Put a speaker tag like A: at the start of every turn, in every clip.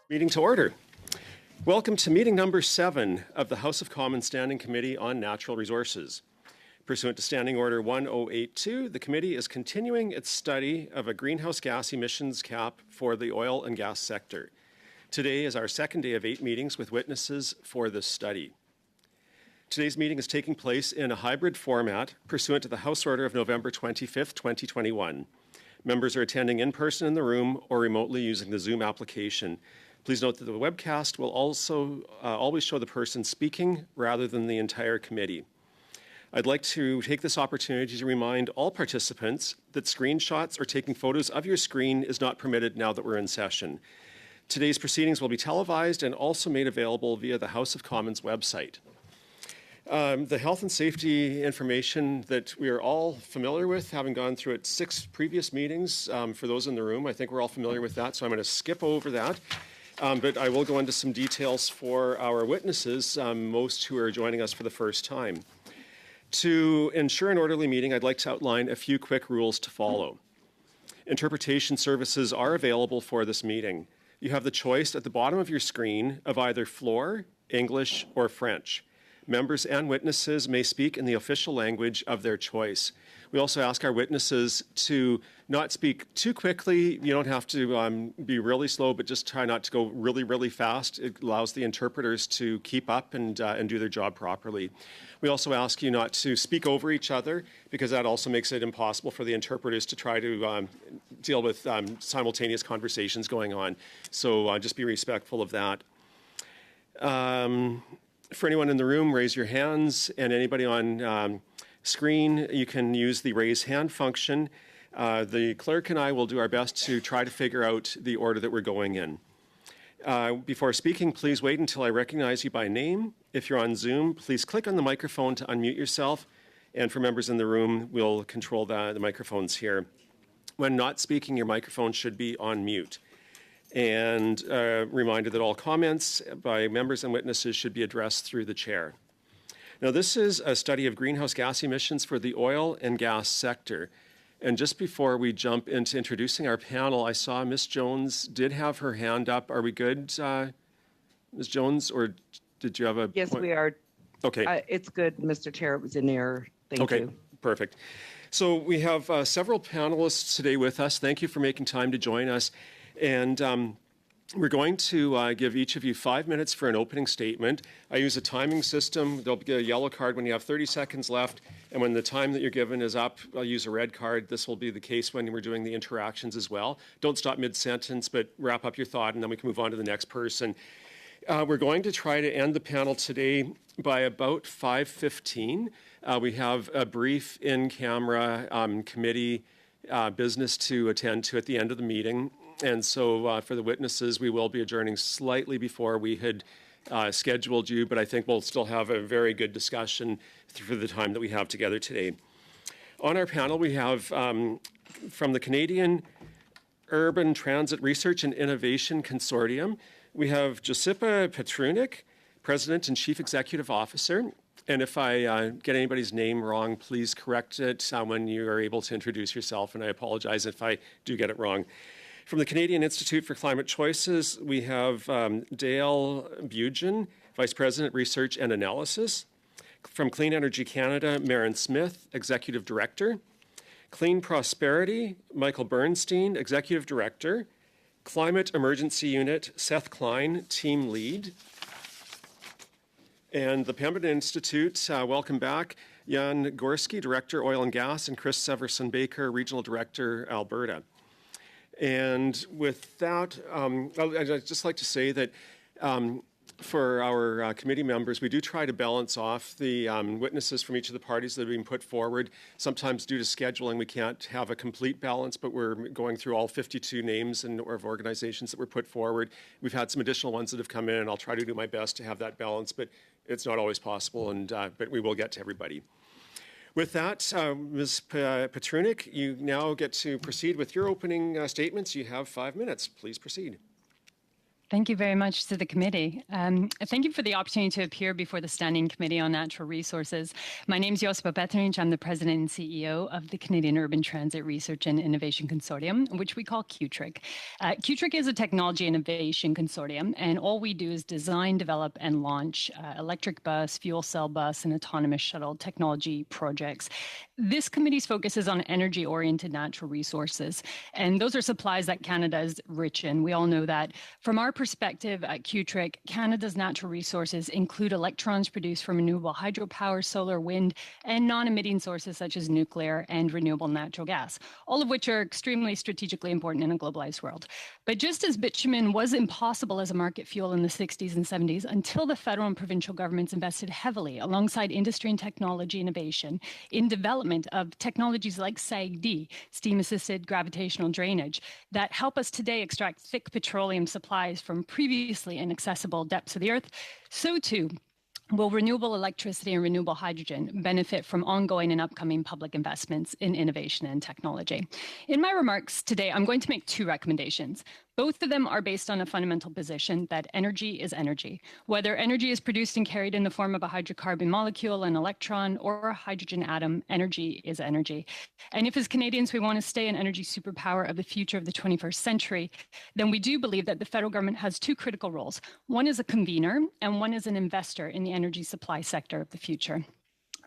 A: Meeting to order. Welcome to meeting number 7 of the House of Commons Standing Committee on Natural Resources. Pursuant to Standing Order 1082, the committee is continuing its study of a greenhouse gas emissions cap for the oil and gas sector. Today is our second day of 8 meetings with witnesses for this study. Today's meeting is taking place in a hybrid format pursuant to the House Order of November 25th, 2021. Members are attending in person in the room or remotely using the Zoom application. Please note that the webcast will also always show the person speaking rather than the entire committee. I'd like to take this opportunity to remind all participants that screenshots or taking photos of your screen is not permitted now that we're in session. Today's proceedings will be televised and also made available via the House of Commons website. The health and safety information that we are all familiar with, having gone through it 6 previous meetings, for those in the room, I think we're all familiar with that, so I'm going to skip over that. But I will go into some details for our witnesses, most who are joining us for the first time. To ensure an orderly meeting, I'd like to outline a few quick rules to follow. Interpretation services are available for this meeting. You have the choice at the bottom of your screen of either floor, English, or French. Members and witnesses may speak in the official language of their choice. We also ask our witnesses to not speak too quickly. You don't have to be really slow, but just try not to go really, really fast. It allows the interpreters to keep up and do their job properly. We also ask you not to speak over each other, because that also makes it impossible for the interpreters to try to deal with simultaneous conversations going on. So just be respectful of that. For anyone in the room, raise your hands, and anybody on screen, you can use the raise hand function. The clerk and I will do our best to try to figure out the order that we're going in. Before speaking, please wait until I recognize you by name. If you're on Zoom, please click on the microphone to unmute yourself. And for members in the room, we'll control the microphones here. When not speaking, your microphone should be on mute. And a reminder that all comments by members and witnesses should be addressed through the chair. Now, this is a study of greenhouse gas emissions for the oil and gas sector. And just before we jump into introducing our panel, I saw Ms. Jones did have her hand up. Are we good, Ms. Jones, or did you have a
B: Yes,
A: point?
B: we are.
A: Okay.
B: It's good, Mr. Chair. It was in error. Thank you.
A: Okay, perfect. So we have several panelists today with us. Thank you for making time to join us. And we're going to give each of you 5 minutes for an opening statement. I use a timing system. There'll be a yellow card when you have 30 seconds left. And when the time that you're given is up, I'll use a red card. This will be the case when we're doing the interactions as well. Don't stop mid-sentence, but wrap up your thought, and then we can move on to the next person. We're going to try to end the panel today by about 5:15. We have a brief in-camera committee business to attend to at the end of the meeting. And so for the witnesses, we will be adjourning slightly before we had scheduled you, but I think we'll still have a very good discussion through the time that we have together today. On our panel, we have from the Canadian Urban Transit Research and Innovation Consortium, we have Josipa Petrunik, President and Chief Executive Officer. And if I get anybody's name wrong, please correct it when you are able to introduce yourself, and I apologize if I do get it wrong. From the Canadian Institute for Climate Choices, we have Dale Bugen, Vice President, Research and Analysis. From Clean Energy Canada, Marin Smith, Executive Director. Clean Prosperity, Michael Bernstein, Executive Director. Climate Emergency Unit, Seth Klein, Team Lead. And the Pembina Institute, welcome back. Jan Gorski, Director, Oil and Gas, and Chris Severson-Baker, Regional Director, Alberta. And with that, I'd just like to say that for our committee members, we do try to balance off the witnesses from each of the parties that have been put forward. Sometimes due to scheduling, we can't have a complete balance, but we're going through all 52 names of organizations that were put forward. We've had some additional ones that have come in, and I'll try to do my best to have that balance, but it's not always possible, and but we will get to everybody. With that, Ms. Petrunik, you now get to proceed with your opening statements. You have 5 minutes. Please proceed.
C: Thank you very much to the committee. Thank you for the opportunity to appear before the Standing Committee on Natural Resources. My name is Josipa Petrinic. I'm the President and CEO of the Canadian Urban Transit Research and Innovation Consortium, which we call QTRIC. QTRIC is a technology innovation consortium, and all we do is design, develop, and launch electric bus, fuel cell bus, and autonomous shuttle technology projects. This committee's focus is on energy-oriented natural resources, and those are supplies that Canada is rich in. We all know that. From our perspective at QTRIC, Canada's natural resources include electrons produced from renewable hydropower, solar, wind, and non-emitting sources such as nuclear and renewable natural gas, all of which are extremely strategically important in a globalized world. But just as bitumen was impossible as a market fuel in the 60s and 70s until the federal and provincial governments invested heavily alongside industry and technology innovation in development of technologies like SAGD, steam-assisted gravitational drainage, that help us today extract thick petroleum supplies from previously inaccessible depths of the earth, so too will renewable electricity and renewable hydrogen benefit from ongoing and upcoming public investments in innovation and technology. In my remarks today, I'm going to make two recommendations. Both of them are based on a fundamental position that energy is energy. Whether energy is produced and carried in the form of a hydrocarbon molecule, an electron, or a hydrogen atom, energy is energy. And if as Canadians we want to stay an energy superpower of the future of the 21st century, then we do believe that the federal government has two critical roles. One is a convener and one is an investor in the energy supply sector of the future.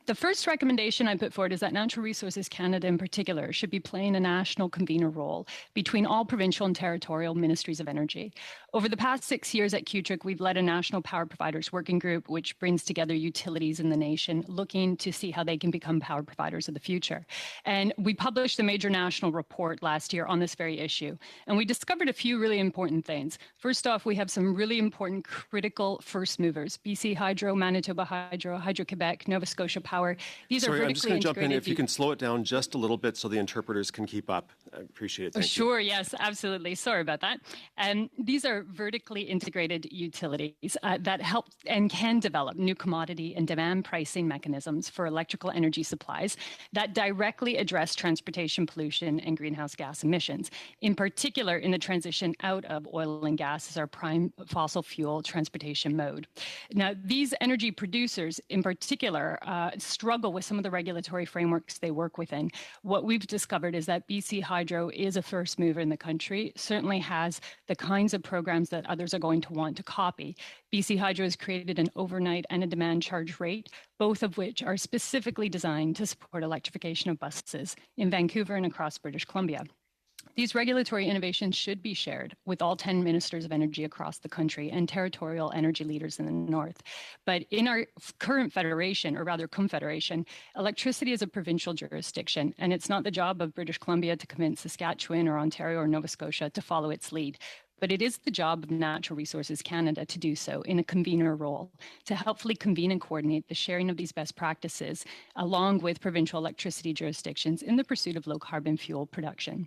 C: The first recommendation I put forward is that Natural Resources Canada in particular should be playing a national convener role between all provincial and territorial ministries of energy. Over the past 6 years at QTRIC, we've led a national power providers working group which brings together utilities in the nation looking to see how they can become power providers of the future. And we published a major national report last year on this very issue. And we discovered a few really important things. First off, we have some really important critical first movers: BC Hydro, Manitoba Hydro, Hydro-Quebec, Nova Scotia Power. These
A: Sorry,
C: are
A: I'm just going to jump in. If you
C: integrated-
A: can slow it down just a little bit so the interpreters can keep up. I appreciate it. Thank you.
C: Sure, yes, absolutely. Sorry about that. These are vertically integrated utilities that help and can develop new commodity and demand pricing mechanisms for electrical energy supplies that directly address transportation pollution and greenhouse gas emissions, in particular in the transition out of oil and gas as our prime fossil fuel transportation mode. Now, these energy producers in particular struggle with some of the regulatory frameworks they work within. What we've discovered is that BC Hydro is a first mover in the country, certainly has the kinds of programs that others are going to want to copy. BC Hydro has created an overnight and a demand charge rate, both of which are specifically designed to support electrification of buses in Vancouver and across British Columbia. These regulatory innovations should be shared with all 10 ministers of energy across the country and territorial energy leaders in the north. But in our current federation, or rather confederation, electricity is a provincial jurisdiction, and it's not the job of British Columbia to convince Saskatchewan or Ontario or Nova Scotia to follow its lead. But it is the job of Natural Resources Canada to do so in a convener role, to helpfully convene and coordinate the sharing of these best practices along with provincial electricity jurisdictions in the pursuit of low carbon fuel production.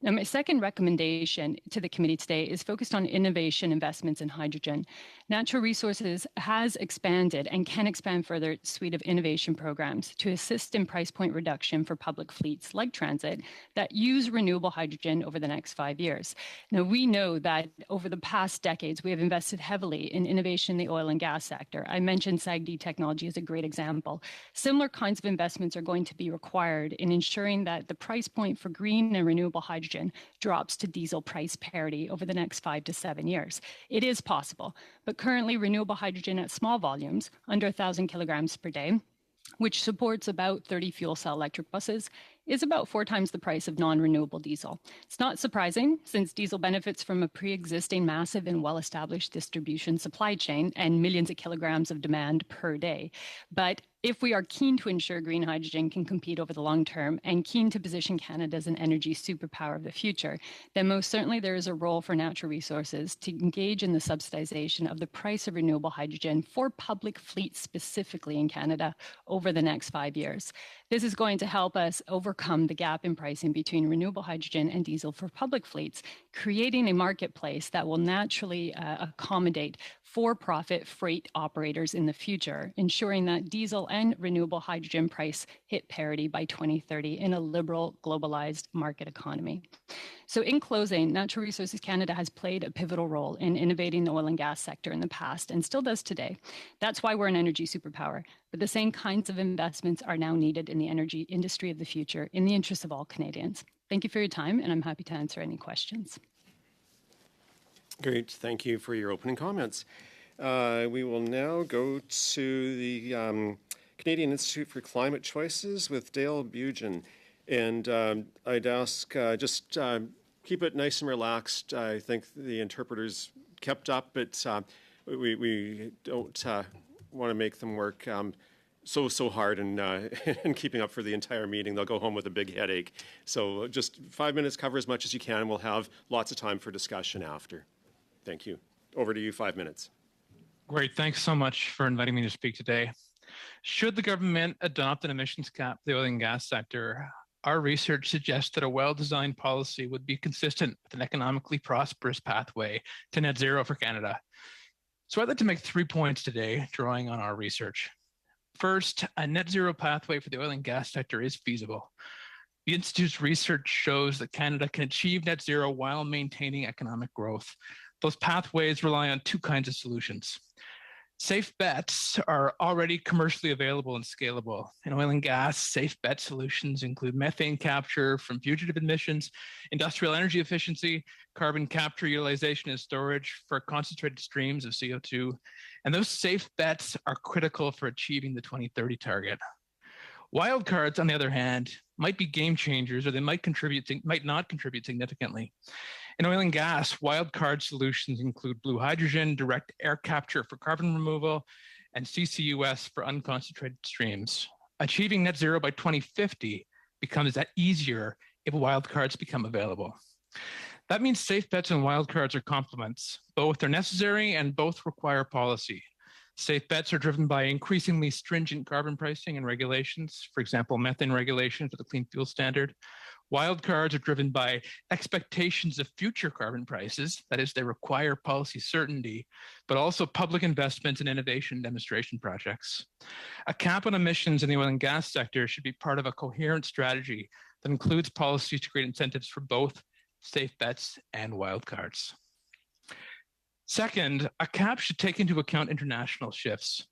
C: Now, my second recommendation to the committee today is focused on innovation investments in hydrogen. Natural Resources has expanded and can expand further its suite of innovation programs to assist in price point reduction for public fleets like transit that use renewable hydrogen over the next 5 years. Now, we know that over the past decades, we have invested heavily in innovation in the oil and gas sector. I mentioned SAGD technology as a great example. Similar kinds of investments are going to be required in ensuring that the price point for green and renewable hydrogen drops to diesel price parity over the next 5 to 7 years. It is possible, but currently renewable hydrogen at small volumes, under 1,000 kilograms per day, which supports about 30 fuel cell electric buses, is about 4 times the price of non-renewable diesel. It's not surprising, since diesel benefits from a pre-existing massive and well-established distribution supply chain and millions of kilograms of demand per day. But if we are keen to ensure green hydrogen can compete over the long term and keen to position Canada as an energy superpower of the future, then most certainly there is a role for Natural Resources to engage in the subsidization of the price of renewable hydrogen for public fleets specifically in Canada over the next 5 years. This is going to help us overcome the gap in pricing between renewable hydrogen and diesel for public fleets, creating a marketplace that will naturally accommodate for-profit freight operators in the future, ensuring that diesel and renewable hydrogen price hit parity by 2030 in a liberal, globalized market economy. So in closing, Natural Resources Canada has played a pivotal role in innovating the oil and gas sector in the past and still does today. That's why we're an energy superpower. But the same kinds of investments are now needed in the energy industry of the future in the interest of all Canadians. Thank you for your time, and I'm happy to answer any questions.
A: Great. Thank you for your opening comments. We will now go to the Canadian Institute for Climate Choices with Dale Bugen. And I'd ask just keep it nice and relaxed. I think the interpreters kept up, but we don't want to make them work so hard and and keeping up for the entire meeting. They'll go home with a big headache. So just 5 minutes, cover as much as you can, and we'll have lots of time for discussion after. Thank you. Over to you, 5 minutes.
D: Great. Thanks so much for inviting me to speak today. Should the government adopt an emissions cap for the oil and gas sector, our research suggests that a well-designed policy would be consistent with an economically prosperous pathway to net zero for Canada. So I'd like to make 3 points today, drawing on our research. First, a net zero pathway for the oil and gas sector is feasible. The Institute's research shows that Canada can achieve net zero while maintaining economic growth. Those pathways rely on 2 kinds of solutions. Safe bets are already commercially available and scalable. In oil and gas, safe bet solutions include methane capture from fugitive emissions, industrial energy efficiency, carbon capture, utilization, and storage for concentrated streams of CO2. And those safe bets are critical for achieving the 2030 target. Wildcards, on the other hand, might be game changers, or they might not contribute significantly. In oil and gas, wildcard solutions include blue hydrogen, direct air capture for carbon removal, and CCUS for unconcentrated streams. Achieving net zero by 2050 becomes that easier if wildcards become available. That means safe bets and wildcards are complements. Both are necessary and both require policy. Safe bets are driven by increasingly stringent carbon pricing and regulations, for example, methane regulation for the Clean Fuel Standard. Wildcards are driven by expectations of future carbon prices, that is, they require policy certainty, but also public investments in innovation demonstration projects. A cap on emissions in the oil and gas sector should be part of a coherent strategy that includes policies to create incentives for both safe bets and wildcards. Second, a cap should take into account international shifts.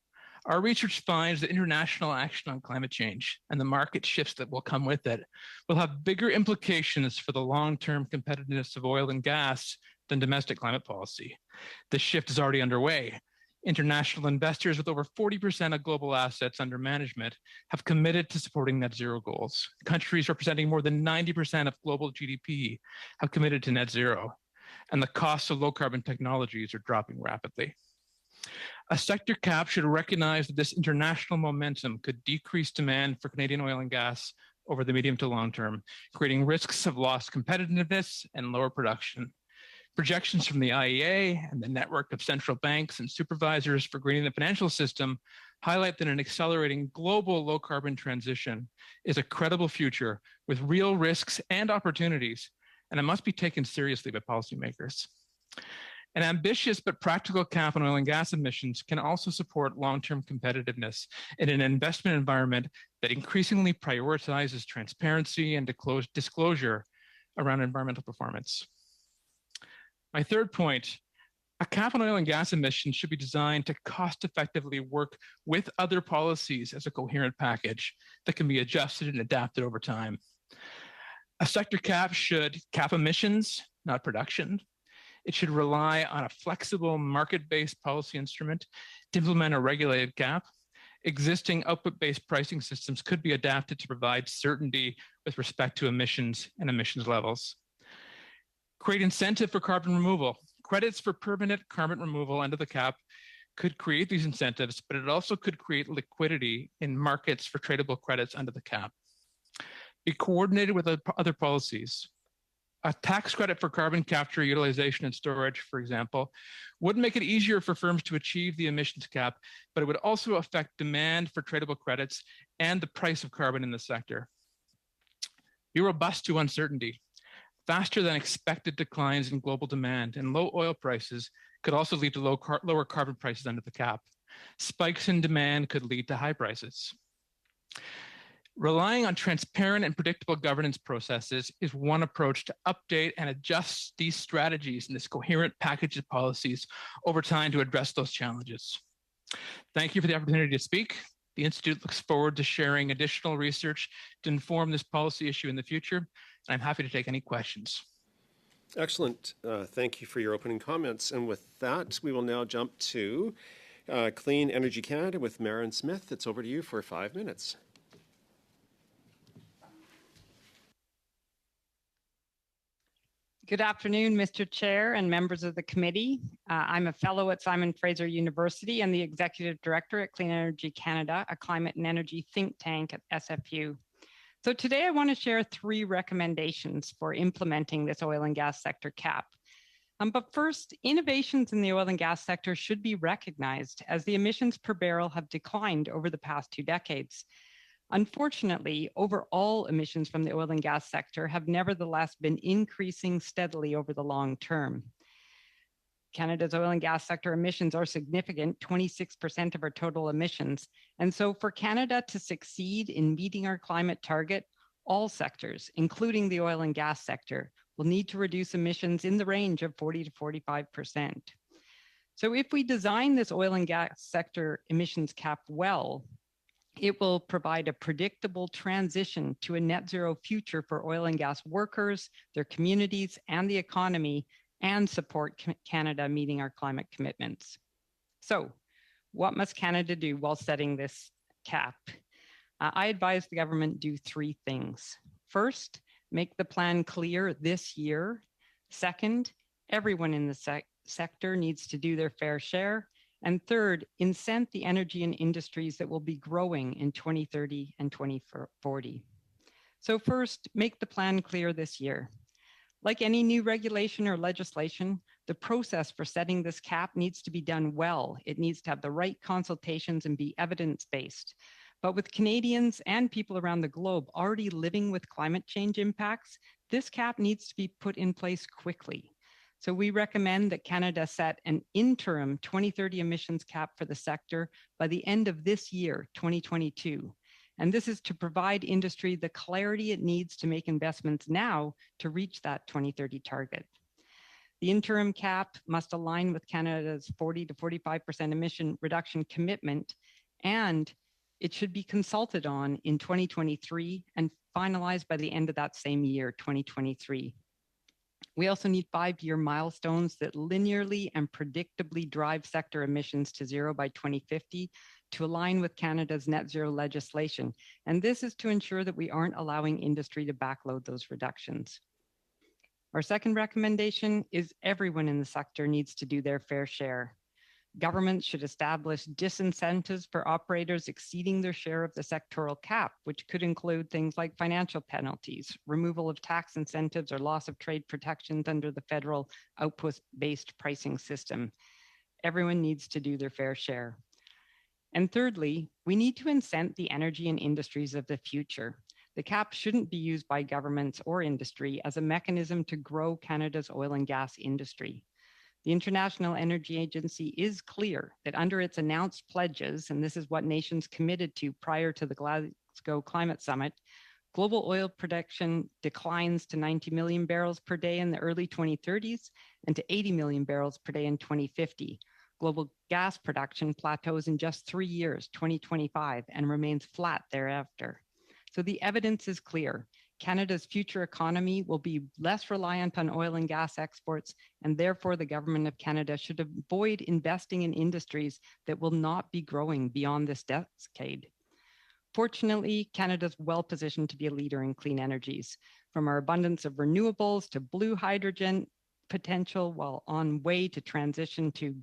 D: Our research finds that international action on climate change and the market shifts that will come with it will have bigger implications for the long-term competitiveness of oil and gas than domestic climate policy. This shift is already underway. International investors with over 40% of global assets under management have committed to supporting net zero goals. Countries representing more than 90% of global GDP have committed to net zero, and the costs of low carbon technologies are dropping rapidly. A sector cap should recognize that this international momentum could decrease demand for Canadian oil and gas over the medium to long term, creating risks of lost competitiveness and lower production. Projections from the IEA and the network of central banks and supervisors for greening the financial system highlight that an accelerating global low carbon transition is a credible future with real risks and opportunities, and it must be taken seriously by policymakers. An ambitious but practical cap on oil and gas emissions can also support long-term competitiveness in an investment environment that increasingly prioritizes transparency and disclosure around environmental performance. My third point, a cap on oil and gas emissions should be designed to cost-effectively work with other policies as a coherent package that can be adjusted and adapted over time. A sector cap should cap emissions, not production. It should rely on a flexible market-based policy instrument to implement a regulated cap. Existing output-based pricing systems could be adapted to provide certainty with respect to emissions and emissions levels. Create incentive for carbon removal. Credits for permanent carbon removal under the cap could create these incentives, but it also could create liquidity in markets for tradable credits under the cap. Be coordinated with other policies. A tax credit for carbon capture, utilization, and storage, for example, would make it easier for firms to achieve the emissions cap, but it would also affect demand for tradable credits and the price of carbon in the sector. Be robust to uncertainty. Faster than expected declines in global demand and low oil prices could also lead to lower carbon prices under the cap. Spikes in demand could lead to high prices. Relying on transparent and predictable governance processes is one approach to update and adjust these strategies and this coherent package of policies over time to address those challenges. Thank you for the opportunity to speak. The Institute looks forward to sharing additional research to inform this policy issue in the future, and I'm happy to take any questions.
A: Excellent. Thank you for your opening comments. And with that, we will now jump to Clean Energy Canada with Marin Smith. It's over to you for 5 minutes.
B: Good afternoon, Mr. Chair and members of the committee. I'm a fellow at Simon Fraser University and the Executive Director at Clean Energy Canada, a climate and energy think tank at SFU. So today I want to share 3 recommendations for implementing this oil and gas sector cap. But first, innovations in the oil and gas sector should be recognized as the emissions per barrel have declined over the past 2 decades. Unfortunately, overall emissions from the oil and gas sector have nevertheless been increasing steadily over the long term. Canada's oil and gas sector emissions are significant, 26% of our total emissions. And so for Canada to succeed in meeting our climate target, all sectors, including the oil and gas sector, will need to reduce emissions in the range of 40 to 45%. So if we design this oil and gas sector emissions cap well, it will provide a predictable transition to a net zero future for oil and gas workers, their communities, and the economy, and support Canada meeting our climate commitments. So, what must Canada do while setting this cap? I advise the government do 3 things. First, make the plan clear this year. Second, everyone in the sector needs to do their fair share. And third, incent the energy and industries that will be growing in 2030 and 2040. So first, make the plan clear this year. Like any new regulation or legislation, the process for setting this cap needs to be done well. It needs to have the right consultations and be evidence-based. But with Canadians and people around the globe already living with climate change impacts, this cap needs to be put in place quickly. So we recommend that Canada set an interim 2030 emissions cap for the sector by the end of this year, 2022. And this is to provide industry the clarity it needs to make investments now to reach that 2030 target. The interim cap must align with Canada's 40 to 45% emission reduction commitment, and it should be consulted on in 2023 and finalized by the end of that same year, 2023. We also need 5-year milestones that linearly and predictably drive sector emissions to zero by 2050 to align with Canada's net zero legislation. And this is to ensure that we aren't allowing industry to backload those reductions. Our second recommendation is everyone in the sector needs to do their fair share. Governments should establish disincentives for operators exceeding their share of the sectoral cap, which could include things like financial penalties, removal of tax incentives, or loss of trade protections under the federal output-based pricing system. Everyone needs to do their fair share. And thirdly, we need to incent the energy and industries of the future. The cap shouldn't be used by governments or industry as a mechanism to grow Canada's oil and gas industry. The International Energy Agency is clear that under its announced pledges, and this is what nations committed to prior to the Glasgow Climate Summit, global oil production declines to 90 million barrels per day in the early 2030s and to 80 million barrels per day in 2050. Global gas production plateaus in just 3 years, 2025, and remains flat thereafter. So the evidence is clear. Canada's future economy will be less reliant on oil and gas exports, and therefore the government of Canada should avoid investing in industries that will not be growing beyond this decade. Fortunately, Canada is well positioned to be a leader in clean energies, from our abundance of renewables to blue hydrogen potential, while on way to transition to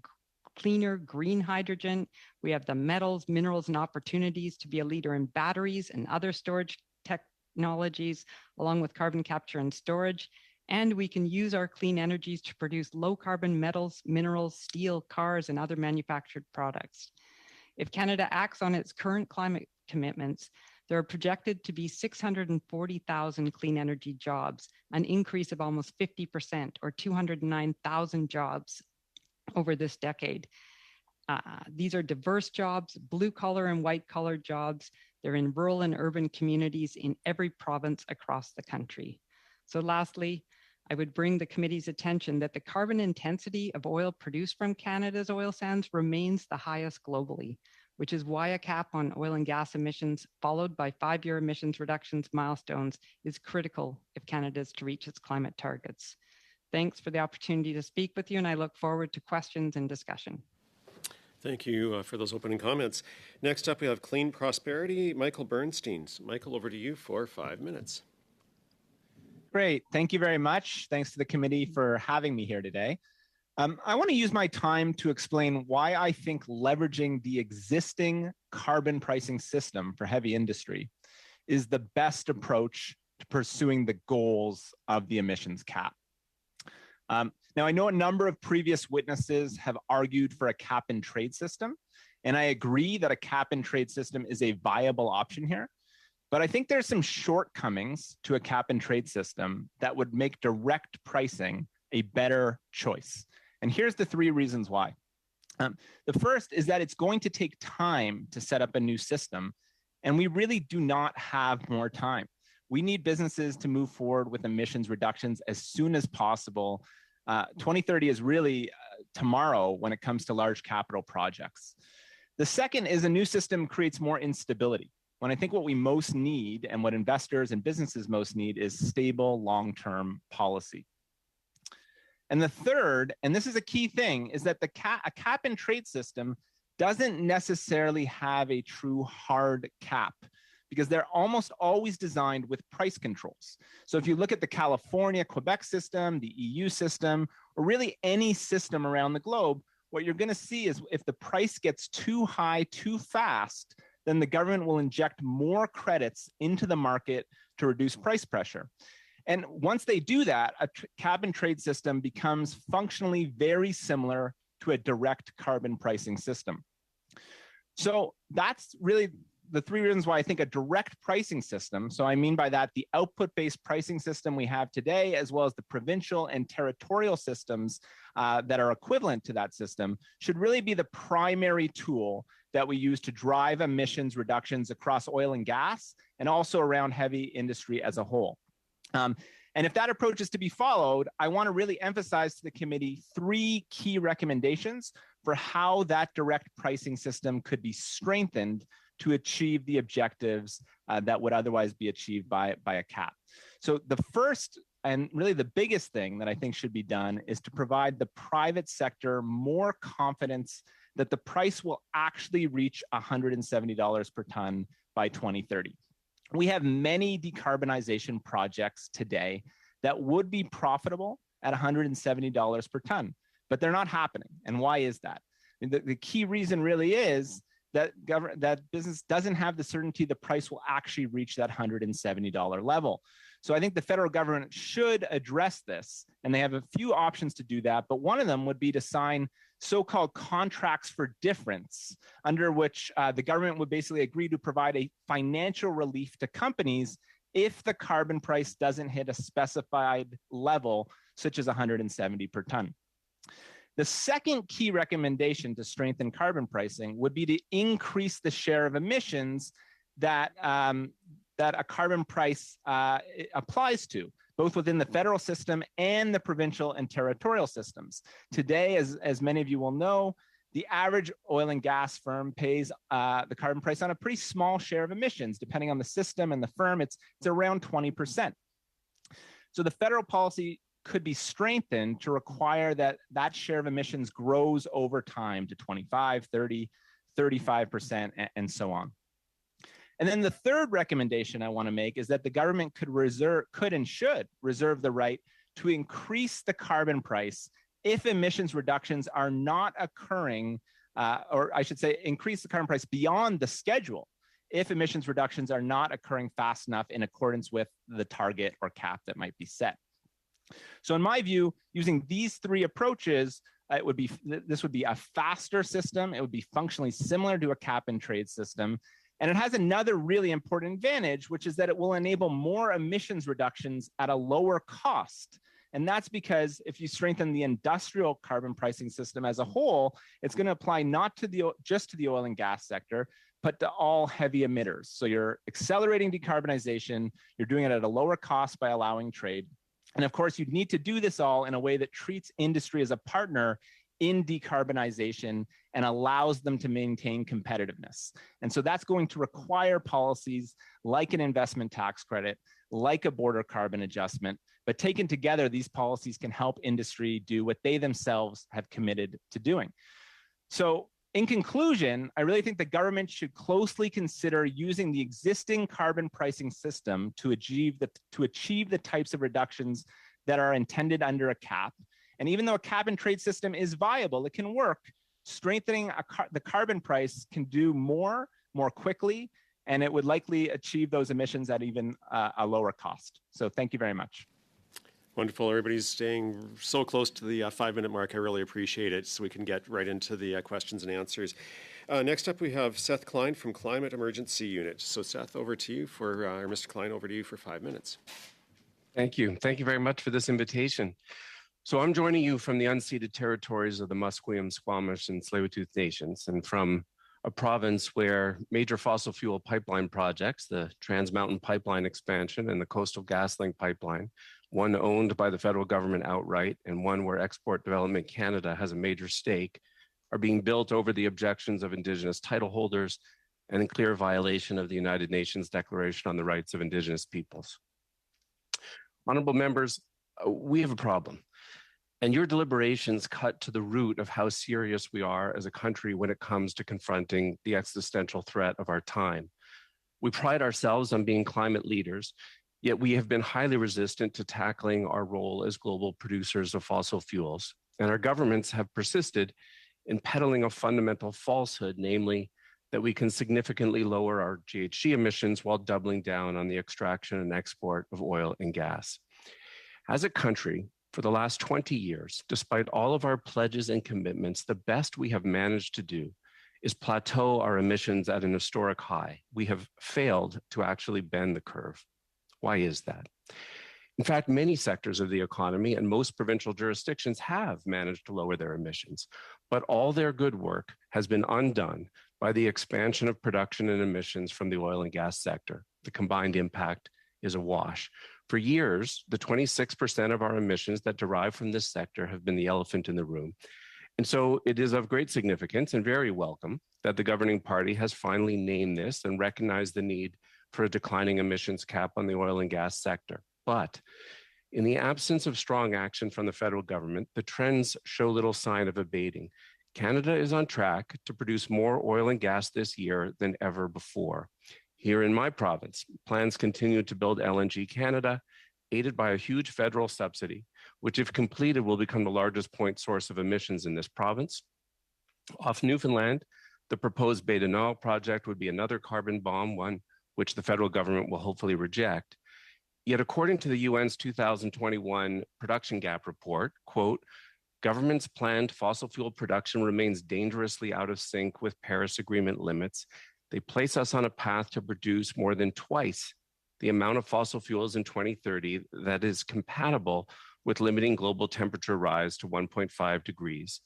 B: cleaner green hydrogen. We have the metals, minerals, and opportunities to be a leader in batteries and other storage technologies, along with carbon capture and storage. And we can use our clean energies to produce low carbon metals, minerals, steel, cars, and other manufactured products. If Canada acts on its current climate commitments, There are projected to be 640,000 clean energy jobs, an increase of almost 50% or 209,000 jobs over this decade. These are diverse jobs, blue collar and white collar jobs. They're in rural and urban communities in every province across the country. So lastly, I would bring the committee's attention that the carbon intensity of oil produced from Canada's oil sands remains the highest globally, which is why a cap on oil and gas emissions followed by 5-year emissions reductions milestones is critical if Canada is to reach its climate targets. Thanks for the opportunity to speak with you, and I look forward to questions and discussion.
A: Thank you for those opening comments. Next up, we have Clean Prosperity, Michael Bernstein. Michael, over to you for 5 minutes.
E: Great. Thank you very much. Thanks to the committee for having me here today. I want to use my time to explain why I think leveraging the existing carbon pricing system for heavy industry is the best approach to pursuing the goals of the emissions cap. Now, I know a number of previous witnesses have argued for a cap and trade system, and I agree that a cap and trade system is a viable option here. But I think there's some shortcomings to a cap and trade system that would make direct pricing a better choice. And here's the 3 reasons why. The first is that it's going to take time to set up a new system, and we really do not have more time. We need businesses to move forward with emissions reductions as soon as possible. 2030 is really tomorrow when it comes to large capital projects. The second is a new system creates more instability, when I think what we most need and what investors and businesses most need is stable long-term policy. And the third, and this is a key thing, is that a cap and trade system doesn't necessarily have a true hard cap, because they're almost always designed with price controls. So if you look at the California, Quebec system, the EU system, or really any system around the globe, what you're gonna see is if the price gets too high too fast, then the government will inject more credits into the market to reduce price pressure. And once they do that, a cap and trade system becomes functionally very similar to a direct carbon pricing system. So that's really the 3 reasons why I think a direct pricing system, so I mean by that the output-based pricing system we have today, as well as the provincial and territorial systems that are equivalent to that system, should really be the primary tool that we use to drive emissions reductions across oil and gas, and also around heavy industry as a whole. And if that approach is to be followed, I want to really emphasize to the committee 3 key recommendations for how that direct pricing system could be strengthened to achieve the objectives that would otherwise be achieved by a cap. So the first and really the biggest thing that I think should be done is to provide the private sector more confidence that the price will actually reach $170 per ton by 2030. We have many decarbonization projects today that would be profitable at $170 per ton, but they're not happening. And why is that? The key reason really is that business doesn't have the certainty the price will actually reach that $170 level. So I think the federal government should address this, and they have a few options to do that, but one of them would be to sign so-called contracts for difference, under which the government would basically agree to provide a financial relief to companies if the carbon price doesn't hit a specified level, such as 170 per ton. The second key recommendation to strengthen carbon pricing would be to increase the share of emissions that, that a carbon price applies to, both within the federal system and the provincial and territorial systems. Today, as many of you will know, the average oil and gas firm pays the carbon price on a pretty small share of emissions. Depending on the system and the firm, it's around 20%. So the federal policy could be strengthened to require that that share of emissions grows over time to 25, 30, 35%, and so on. And then the third recommendation I want to make is that the government could and should reserve the right to increase the carbon price if emissions reductions are not occurring, or I should say increase the carbon price beyond the schedule if emissions reductions are not occurring fast enough in accordance with the target or cap that might be set. So in my view, using these 3 approaches, this would be a faster system. It would be functionally similar to a cap and trade system. And it has another really important advantage, which is that it will enable more emissions reductions at a lower cost. And that's because if you strengthen the industrial carbon pricing system as a whole, it's going to apply not to just to the oil and gas sector, but to all heavy emitters. So you're accelerating decarbonization, you're doing it at a lower cost by allowing trade. And of course, you need to do this all in a way that treats industry as a partner in decarbonization and allows them to maintain competitiveness. And so that's going to require policies like an investment tax credit, like a border carbon adjustment. But taken together, these policies can help industry do what they themselves have committed to doing. So in conclusion, I really think the government should closely consider using the existing carbon pricing system to achieve the types of reductions that are intended under a cap. And even though a cap and trade system is viable, it can work. Strengthening the carbon price can do more quickly, and it would likely achieve those emissions at even a lower cost. So thank you very much.
A: Wonderful. Everybody's staying so close to the 5-minute mark. I really appreciate it, so we can get right into the questions and answers. Next up, we have Seth Klein from Climate Emergency Unit. So Seth, over to you for, or Mr. Klein, over to you for 5 minutes.
F: Thank you. Thank you very much for this invitation. So I'm joining you from the unceded territories of the Musqueam, Squamish, and Tsleil-Waututh Nations, and from a province where major fossil fuel pipeline projects, the Trans Mountain Pipeline expansion and the Coastal GasLink pipeline, one owned by the federal government outright and one where Export Development Canada has a major stake, are being built over the objections of Indigenous title holders and in clear violation of the United Nations Declaration on the Rights of Indigenous Peoples. Honorable members, we have a problem. And your deliberations cut to the root of how serious we are as a country when it comes to confronting the existential threat of our time. We pride ourselves on being climate leaders, yet we have been highly resistant to tackling our role as global producers of fossil fuels. And our governments have persisted in peddling a fundamental falsehood, namely that we can significantly lower our GHG emissions while doubling down on the extraction and export of oil and gas. As a country, for the last 20 years, despite all of our pledges and commitments, the best we have managed to do is plateau our emissions at an historic high. We have failed to actually bend the curve. Why is that? In fact, many sectors of the economy and most provincial jurisdictions have managed to lower their emissions, but all their good work has been undone by the expansion of production and emissions from the oil and gas sector. The combined impact is a wash. For years, the 26% of our emissions that derive from this sector have been the elephant in the room. And so it is of great significance and very welcome that the governing party has finally named this and recognized the need for a declining emissions cap on the oil and gas sector. But in the absence of strong action from the federal government, the trends show little sign of abating. Canada is on track to produce more oil and gas this year than ever before. Here in my province, plans continue to build LNG Canada, aided by a huge federal subsidy, which if completed will become the largest point source of emissions in this province. Off Newfoundland, the proposed Bay du Nord project would be another carbon bomb, one which the federal government will hopefully reject. Yet according to the UN's 2021 production gap report, quote, government's planned fossil fuel production remains dangerously out of sync with Paris Agreement limits. They place us on a path to produce more than twice the amount of fossil fuels in 2030 that is compatible with limiting global temperature rise to 1.5 degrees.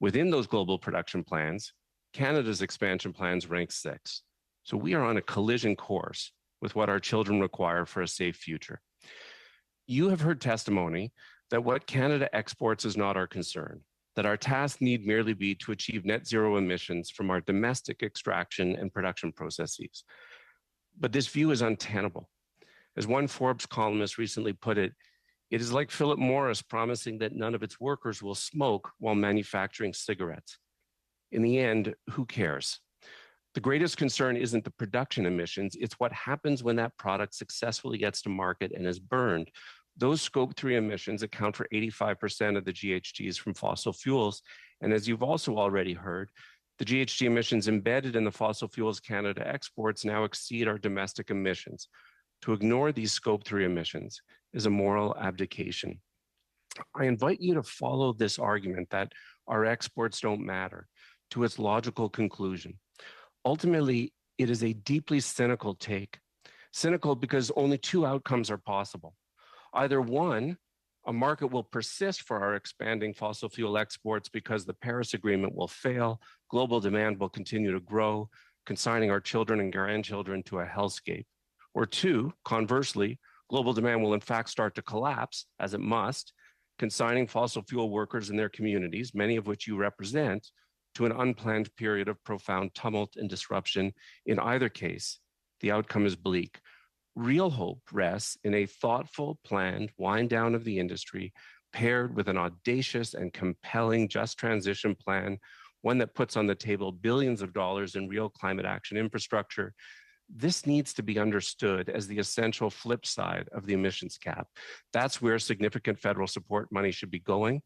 F: Within those global production plans, Canada's expansion plans rank 6th. So we are on a collision course with what our children require for a safe future. You have heard testimony that what Canada exports is not our concern, that our task need merely be to achieve net zero emissions from our domestic extraction and production processes. But this view is untenable. As one Forbes columnist recently put it, it is like Philip Morris promising that none of its workers will smoke while manufacturing cigarettes. In the end, who cares? The greatest concern isn't the production emissions, it's what happens when that product successfully gets to market and is burned. Those Scope 3 emissions account for 85% of the GHGs from fossil fuels. And as you've also already heard, the GHG emissions embedded in the fossil fuels Canada exports now exceed our domestic emissions. To ignore these Scope 3 emissions is a moral abdication. I invite you to follow this argument that our exports don't matter to its logical conclusion. Ultimately, It is a deeply cynical take. Cynical because only two outcomes are possible. Either one, a market will persist for our expanding fossil fuel exports because the Paris Agreement will fail, global demand will continue to grow, consigning our children and grandchildren to a hellscape. Or two, conversely, global demand will in fact start to collapse, as it must, consigning fossil fuel workers and their communities, many of which you represent, to an unplanned period of profound tumult and disruption. In either case, the outcome is bleak. Real hope rests in a thoughtful, planned wind down of the industry, paired with an audacious and compelling just transition plan, one that puts on the table billions of dollars in real climate action infrastructure. This needs to be understood as the essential flip side of the emissions cap. That's where significant federal support money should be going.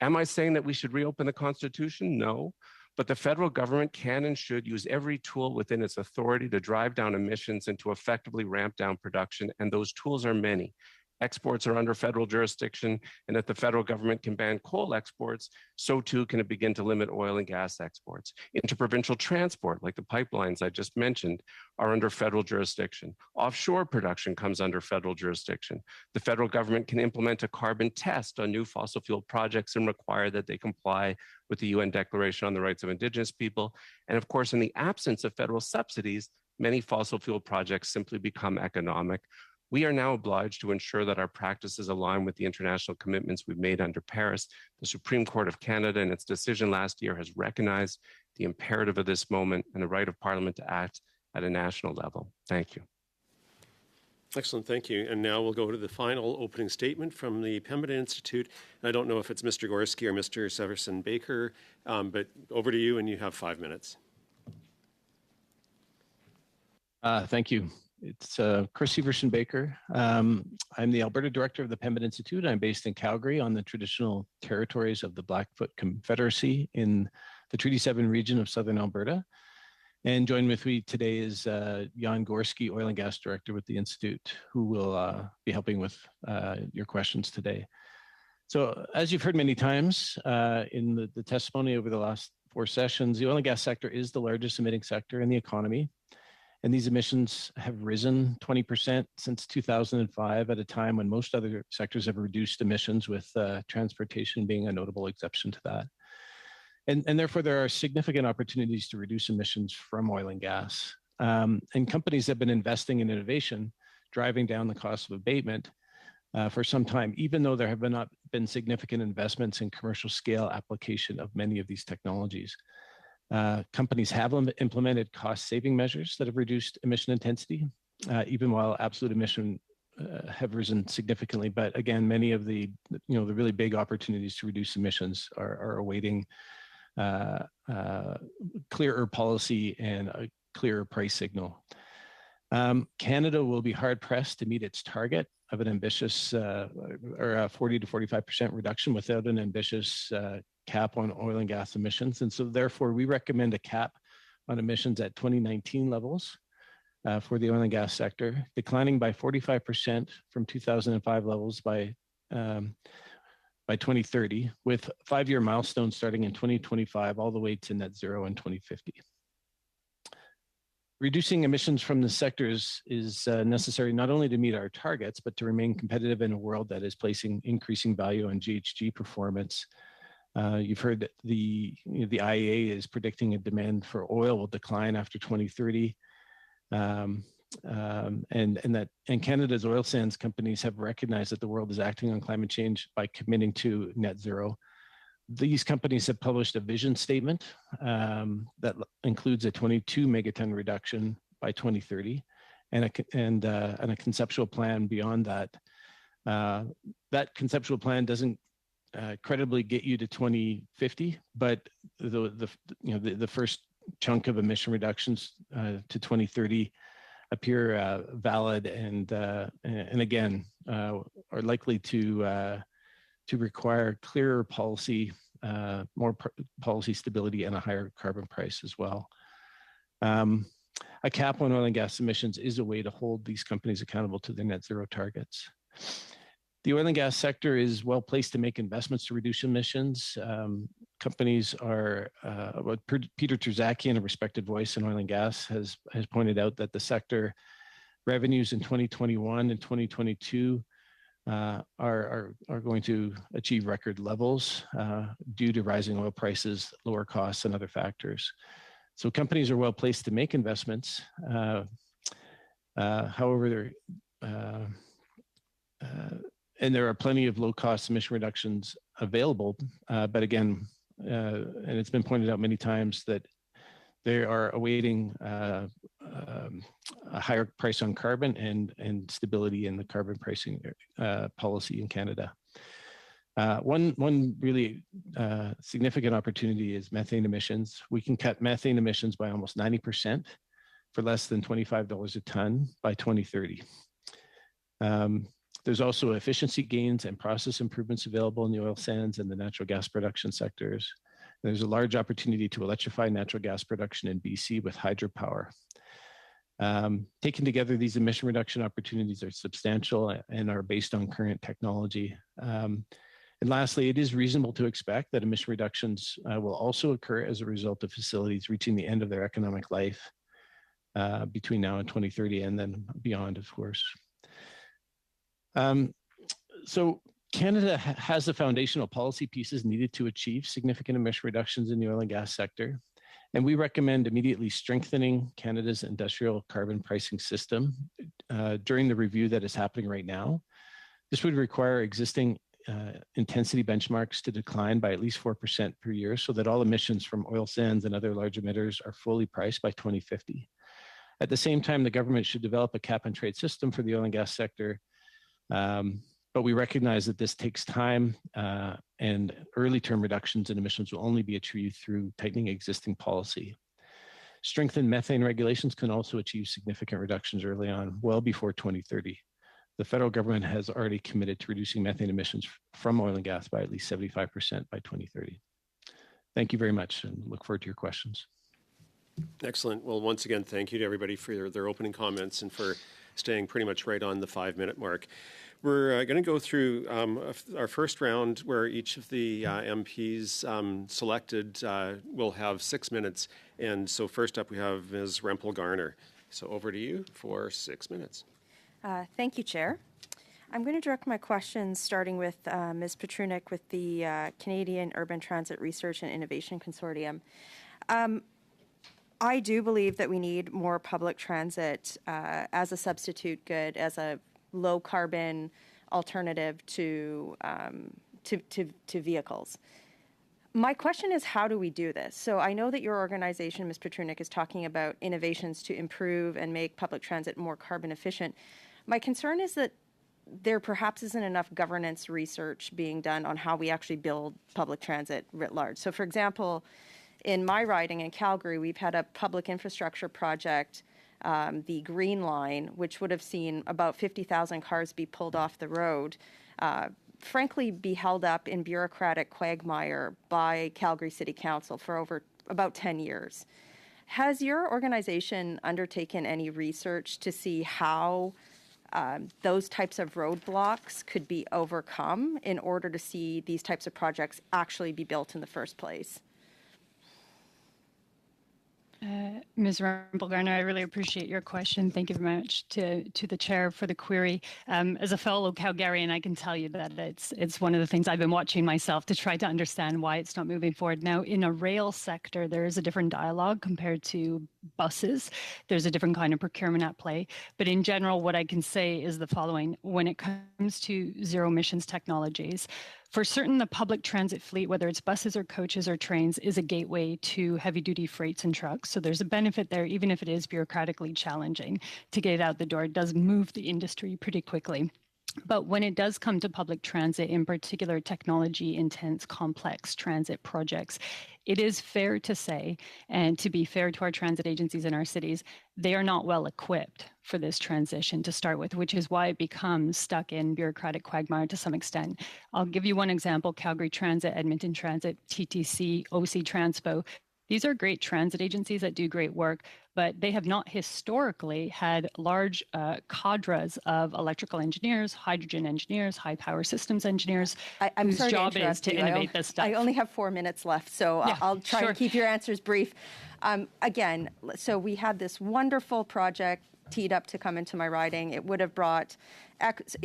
F: Am I saying that we should reopen the Constitution? No. But the federal government can and should use every tool within its authority to drive down emissions and to effectively ramp down production. And those tools are many. Exports are under federal jurisdiction, and if the federal government can ban coal exports, so too can it begin to limit oil and gas exports. Interprovincial transport, like the pipelines I just mentioned, are under federal jurisdiction. Offshore production comes under federal jurisdiction. The federal government can implement a carbon test on new fossil fuel projects and require that they comply with the UN Declaration on the Rights of Indigenous People. And of course, in the absence of federal subsidies, many fossil fuel projects simply become economic. We are now obliged to ensure that our practices align with the international commitments we've made under Paris. The Supreme Court of Canada, in its decision last year, has recognized the imperative of this moment and the right of Parliament to act at a national level. Thank you.
A: Excellent, thank you. And now we'll go to the final opening statement from the Pembina Institute. I don't know if it's Mr. Gorski or Mr. Severson Baker, but over to you, and you have 5 minutes.
G: Thank you. It's Chris Severson Baker. I'm the Alberta Director of the Pembina Institute. I'm based in Calgary on the traditional territories of the Blackfoot Confederacy in the Treaty 7 region of southern Alberta. And joined with me today is Jan Gorski, Oil and Gas Director with the Institute, who will be helping with your questions today. So as you've heard many times in the testimony over the last 4 sessions, the oil and gas sector is the largest emitting sector in the economy. And these emissions have risen 20% since 2005 at a time when most other sectors have reduced emissions, with transportation being a notable exception to that. And therefore, there are significant opportunities to reduce emissions from oil and gas. And companies have been investing in innovation, driving down the cost of abatement for some time, even though there have not been significant investments in commercial scale application of many of these technologies. Companies have implemented cost-saving measures that have reduced emission intensity, even while absolute emission have risen significantly. But again, many of the really big opportunities to reduce emissions are awaiting clearer policy and a clearer price signal. Canada will be hard-pressed to meet its target of an ambitious or a 40 to 45% reduction without an ambitious cap on oil and gas emissions. And so therefore, we recommend a cap on emissions at 2019 levels for the oil and gas sector, declining by 45% from 2005 levels by 2030, with 5-year milestones starting in 2025 all the way to net zero in 2050. Reducing emissions from the sectors is necessary not only to meet our targets, but to remain competitive in a world that is placing increasing value on GHG performance. You've heard that the IEA is predicting a demand for oil will decline after 2030. And Canada's oil sands companies have recognized that the world is acting on climate change by committing to net zero. These companies have published a vision statement that includes a 22 megaton reduction by 2030 and a conceptual plan beyond that. That conceptual plan doesn't credibly get you to 2050, but the first chunk of emission reductions to 2030 appear valid and again are likely to require clearer policy, more policy stability, and a higher carbon price as well. A cap on oil and gas emissions is a way to hold these companies accountable to their net zero targets. The oil and gas sector is well placed to make investments to reduce emissions. companies are, Peter Terzakian, a respected voice in oil and gas, has pointed out that the sector revenues in 2021 and 2022 are going to achieve record levels due to rising oil prices, lower costs, and other factors. So companies are well placed to make investments. However, and there are plenty of low-cost emission reductions available, but again, and it's been pointed out many times that they are awaiting a higher price on carbon and stability in the carbon pricing policy in Canada. One really significant opportunity is methane emissions. We can cut methane emissions by almost 90% for less than $25 a ton by 2030. There's also efficiency gains and process improvements available in the oil sands and the natural gas production sectors. There's a large opportunity to electrify natural gas production in BC with hydropower. Taken together, these emission reduction opportunities are substantial and are based on current technology. And lastly, it is reasonable to expect that emission reductions will also occur as a result of facilities reaching the end of their economic life between now and 2030 and then beyond, of course. So Canada has the foundational policy pieces needed to achieve significant emission reductions in the oil and gas sector. And we recommend immediately strengthening Canada's industrial carbon pricing system during the review that is happening right now. This would require existing intensity benchmarks to decline by at least 4% per year so that all emissions from oil sands and other large emitters are fully priced by 2050. At the same time, the government should develop a cap and trade system for the oil and gas sector. But we recognize that this takes time and early term reductions in emissions will only be achieved through tightening existing policy. Strengthened methane regulations can also achieve significant reductions early on, well before 2030. The federal government has already committed to reducing methane emissions from oil and gas by at least 75% by 2030. Thank you very much and look forward to your questions.
A: Excellent. Well, once again, thank you to everybody for their opening comments and for staying pretty much right on the 5-minute mark. We're going to go through our first round where each of the MPs selected will have 6 minutes. And so first up we have Ms. Rempel Garner. So over to you for 6 minutes.
H: Thank you, Chair. I'm going to direct my questions starting with Ms. Petrunik with the Canadian Urban Transit Research and Innovation Consortium. I do believe that we need more public transit as a substitute good, as a low carbon alternative to vehicles. My question is, how do we do this? So I know that your organization, Ms. Petrunik, is talking about innovations to improve and make public transit more carbon efficient. My concern is that there perhaps isn't enough governance research being done on how we actually build public transit writ large. So for example, in my riding in Calgary, we've had a public infrastructure project, the Green Line, which would have seen about 50,000 cars be pulled off the road, frankly be held up in bureaucratic quagmire by Calgary City Council for about 10 years. Has your organization undertaken any research to see how those types of roadblocks could be overcome in order to see these types of projects actually be built in the first place?
C: Ms. Rempel Garner, I really appreciate your question. Thank you very much to the chair for the query. As a fellow Calgarian, I can tell you that it's one of the things I've been watching myself to try to understand why it's not moving forward. Now, in a rail sector, there is a different dialogue compared to buses. There's a different kind of procurement at play. But in general, what I can say is the following. When it comes to zero emissions technologies, for certain, the public transit fleet, whether it's buses or coaches or trains, is a gateway to heavy-duty freights and trucks. So there's a benefit there, even if it is bureaucratically challenging to get it out the door. It does move the industry pretty quickly. But when it does come to public transit, in particular technology-intense, complex transit projects, it is fair to say, and to be fair to our transit agencies in our cities, they are not well equipped for this transition to start with, which is why it becomes stuck in bureaucratic quagmire to some extent. I'll give you one example: Calgary Transit, Edmonton Transit, TTC, OC Transpo. These are great transit agencies that do great work, but they have not historically had large cadres of electrical engineers, hydrogen engineers, high power systems engineers,
H: I'm
C: whose
H: sorry to
C: job is
H: interrupt
C: to
H: you.
C: innovate this stuff.
H: I only have 4 minutes left, so
C: Yeah,
H: I'll try
C: sure.
H: to keep your answers brief. Again, so we had this wonderful project teed up to come into my riding. It would have brought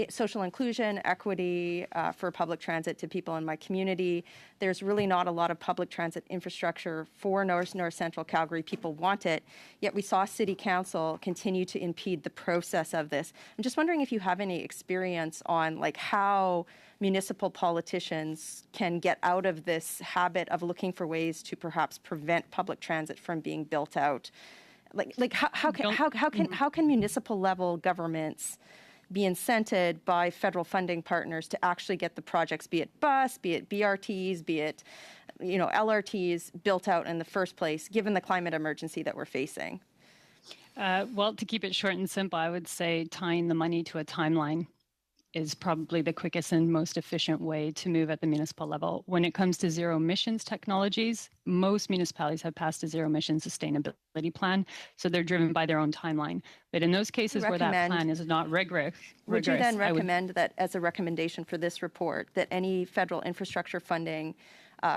H: social inclusion, equity for public transit to people in my community. There's really not a lot of public transit infrastructure for North Central Calgary. People want it, yet we saw City Council continue to impede the process of this. I'm just wondering if you have any experience on like how municipal politicians can get out of this habit of looking for ways to perhaps prevent public transit from being built out. How can municipal level governments be incented by federal funding partners to actually get the projects, be it bus, be it BRTs, be it LRTs, built out in the first place, given the climate emergency that we're facing?
C: Well, to keep it short and simple, I would say tying the money to a timeline is probably the quickest and most efficient way to move at the municipal level. When it comes to zero emissions technologies, most municipalities have passed a zero emissions sustainability plan, so they're driven by their own timeline. But in those cases where that plan is not rigorous,
H: would you then recommend that as a recommendation for this report, that any federal infrastructure funding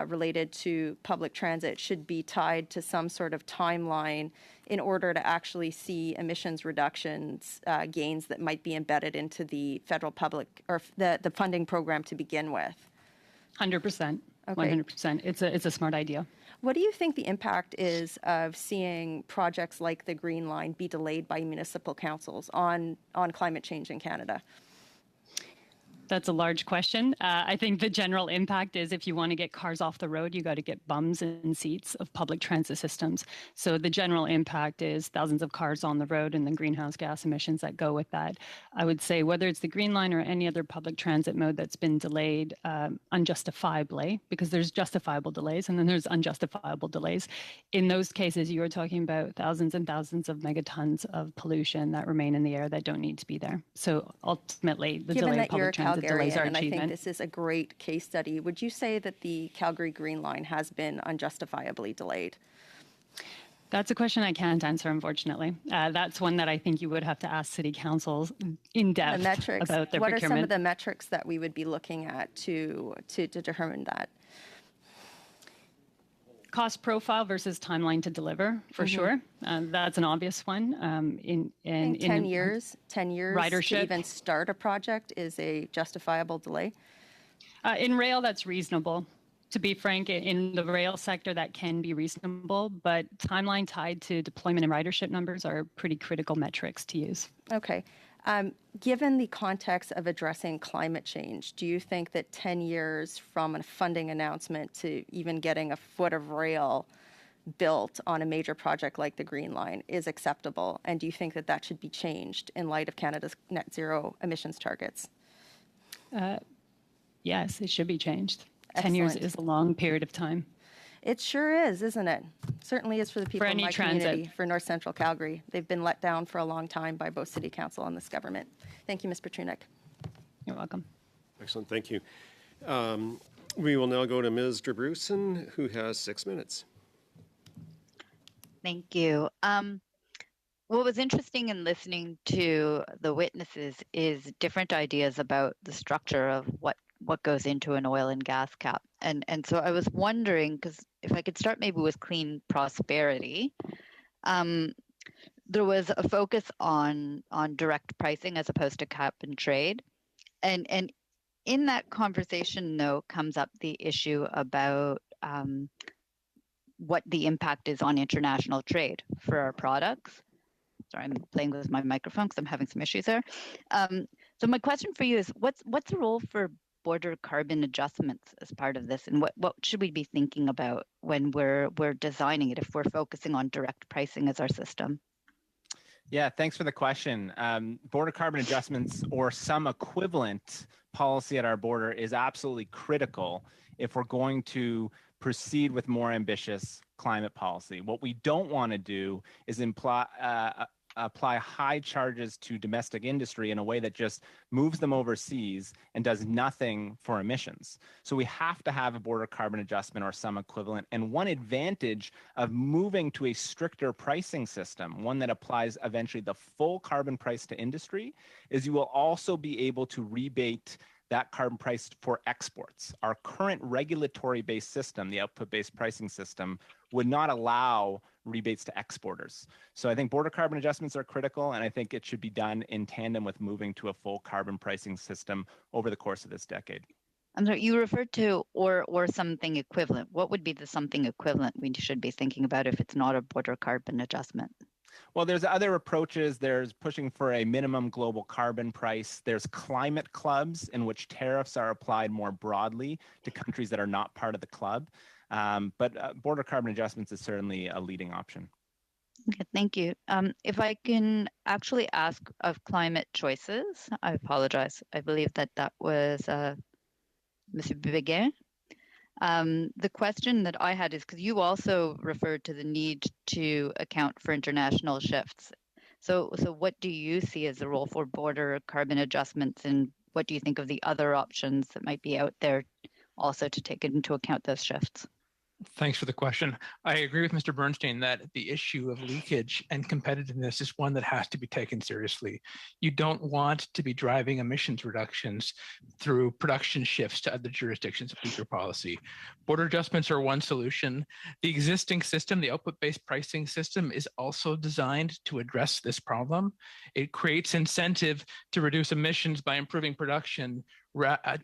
H: related to public transit should be tied to some sort of timeline in order to actually see emissions reductions gains that might be embedded into the federal public or the funding program to begin with?
C: 100%. Okay. 100%. It's a smart idea.
H: What do you think the impact is of seeing projects like the Green Line be delayed by municipal councils on climate change in Canada?
C: That's a large question. I think the general impact is if you want to get cars off the road, you got to get bums in seats of public transit systems. So the general impact is thousands of cars on the road and the greenhouse gas emissions that go with that. I would say whether it's the Green Line or any other public transit mode that's been delayed unjustifiably, because there's justifiable delays and then there's unjustifiable delays. In those cases, you are talking about thousands and thousands of megatons of pollution that remain in the air that don't need to be there. So ultimately, the delay of public transit delays our achievement.
H: And I think this is a great case study. Would you say that the Calgary Green Line has been unjustifiably delayed?
C: That's a question I can't answer, unfortunately. That's one that I think you would have to ask City Councils in depth about their procurement.
H: What are some of the metrics that we would be looking at to determine that?
C: Cost profile versus timeline to deliver, for sure. That's an obvious one. In
H: 10 years
C: ridership,
H: to even start a project is a justifiable delay?
C: In rail, that's reasonable. To be frank, in the rail sector, that can be reasonable, but timeline tied to deployment and ridership numbers are pretty critical metrics to use.
H: Okay. Given the context of addressing climate change, do you think that 10 years from a funding announcement to even getting a foot of rail built on a major project like the Green Line is acceptable? And do you think that that should be changed in light of Canada's net zero emissions targets?
C: Yes, it should be changed.
H: Excellent.
C: 10 years is a long period of time.
H: It sure is, isn't it? Certainly is for the people in my community, for North Central Calgary. They've been let down for a long time by both City Council and this government. Thank you, Ms. Petrunik.
C: You're welcome.
A: Excellent, thank you. We will now go to Ms. Debruson, who has 6 minutes.
I: Thank you. What was interesting in listening to the witnesses is different ideas about the structure of what goes into an oil and gas cap. And so I was wondering, because if I could start maybe with clean prosperity, there was a focus on direct pricing as opposed to cap and trade. And in that conversation, though, comes up the issue about what the impact is on international trade for our products. Sorry, I'm playing with my microphone because I'm having some issues there. So my question for you is, what's the role for border carbon adjustments as part of this, and what should we be thinking about when we're designing it if we're focusing on direct pricing as our system?
E: Yeah, thanks for the question. Border carbon adjustments or some equivalent policy at our border is absolutely critical if we're going to proceed with more ambitious climate policy. What we don't want to do is apply high charges to domestic industry in a way that just moves them overseas and does nothing for emissions. So we have to have a border carbon adjustment or some equivalent. And one advantage of moving to a stricter pricing system, one that applies eventually the full carbon price to industry, is you will also be able to rebate that carbon price for exports. Our current regulatory-based system, the output-based pricing system, would not allow rebates to exporters. So I think border carbon adjustments are critical, and I think it should be done in tandem with moving to a full carbon pricing system over the course of this decade.
I: I'm sorry, you referred to or something equivalent. What would be the something equivalent we should be thinking about if it's not a border carbon adjustment?
E: Well, there's other approaches. There's pushing for a minimum global carbon price. There's climate clubs in which tariffs are applied more broadly to countries that are not part of the club. But border carbon adjustments is certainly a leading option.
I: Okay, thank you. If I can actually ask of climate choices, I apologize. I believe that was Mr. Béguin. The question that I had is because you also referred to the need to account for international shifts. So what do you see as the role for border carbon adjustments, and what do you think of the other options that might be out there also to take into account those shifts?
D: Thanks for the question. I agree with Mr. Bernstein that the issue of leakage and competitiveness is one that has to be taken seriously. You don't want to be driving emissions reductions through production shifts to other jurisdictions of weaker policy. Border adjustments are one solution. The existing system, the output-based pricing system, is also designed to address this problem. It creates incentive to reduce emissions by improving production,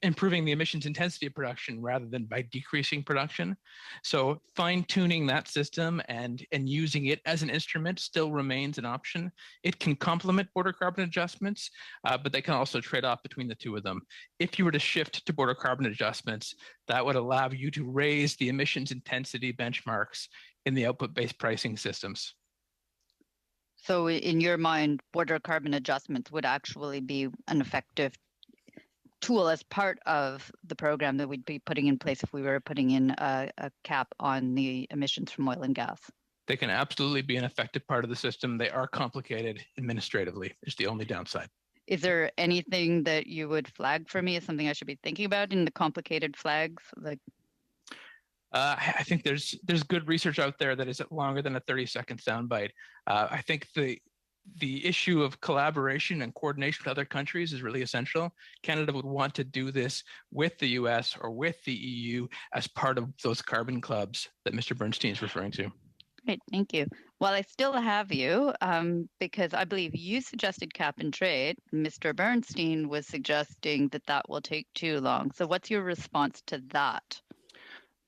D: improving the emissions intensity of production rather than by decreasing production. So fine-tuning that system and using it as an instrument still remains an option. It can complement border carbon adjustments, but they can also trade off between the two of them. If you were to shift to border carbon adjustments, that would allow you to raise the emissions intensity benchmarks in the output-based pricing systems.
I: So in your mind, border carbon adjustments would actually be an effective tool as part of the program that we'd be putting in place if we were putting in a cap on the emissions from oil and gas.
D: They can absolutely be an effective part of the system. They are complicated administratively, is the only downside.
I: Is there anything that you would flag for me as something I should be thinking about in the complicated flags?
D: I think there's good research out there that is longer than a 30-second soundbite. I think the issue of collaboration and coordination with other countries is really essential. Canada would want to do this with the US or with the EU as part of those carbon clubs that Mr. Bernstein is referring to.
I: Great, thank you. Well, I still have you because I believe you suggested cap and trade. Mr. Bernstein was suggesting that will take too long. So what's your response to that?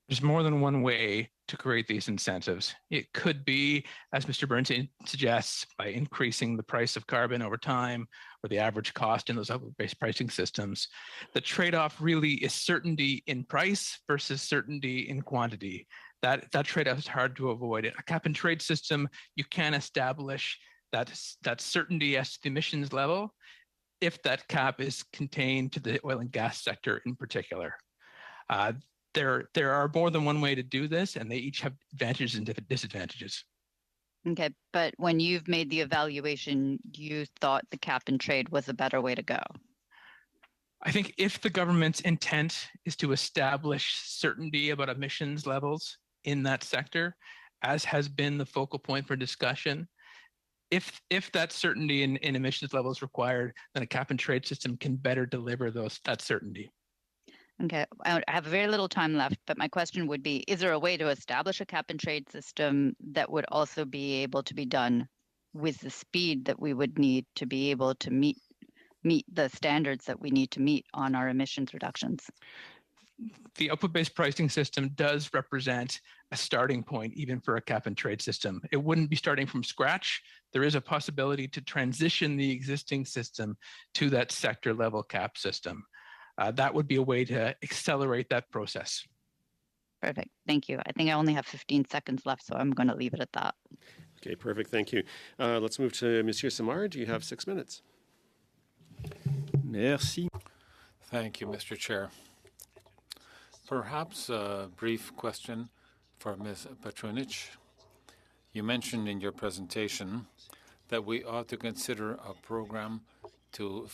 D: There's more than one way to create these incentives. It could be, as Mr. Bernstein suggests, by increasing the price of carbon over time or the average cost in those output-based pricing systems. The trade-off really is certainty in price versus certainty in quantity. That trade-off is hard to avoid. In a cap and trade system, you can establish that certainty as to the emissions level if that cap is contained to the oil and gas sector in particular. There are more than one way to do this, and they each have advantages and disadvantages.
I: Okay, but when you've made the evaluation, you thought the cap and trade was a better way to go.
D: I think if the government's intent is to establish certainty about emissions levels in that sector, as has been the focal point for discussion, if that certainty in emissions levels required, then a cap and trade system can better deliver that certainty.
I: Okay, I have very little time left, but my question would be, is there a way to establish a cap and trade system that would also be able to be done with the speed that we would need to be able to meet the standards that we need to meet on our emissions reductions?
D: The output-based pricing system does represent a starting point even for a cap and trade system. It wouldn't be starting from scratch. There is a possibility to transition the existing system to that sector level cap system. That would be a way to accelerate that process.
I: Perfect. Thank you. I think I only have 15 seconds left, so I'm going to leave it at that.
A: Okay, perfect. Thank you. Let's move to Monsieur Simard. You have 6 minutes.
J: Merci. Thank you, Mr. Chair. Perhaps a brief question for Ms. Petrunic. You mentioned in your presentation that we ought to consider a program to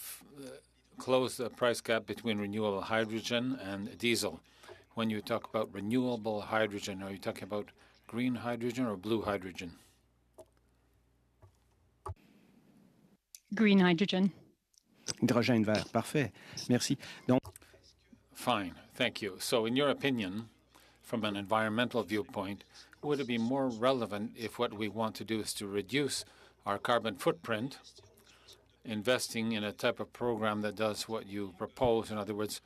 J: close the price gap between renewable hydrogen and diesel. When you talk about renewable hydrogen, are you talking about green hydrogen or blue hydrogen?
C: Green hydrogen.
K: Hydrogène vert, parfait. Merci. Donc,
J: fine, thank you. So in your opinion, from an environmental viewpoint, would it be more relevant if what we want to do is to reduce our carbon footprint, investing in a type of program that does what you propose, in other words,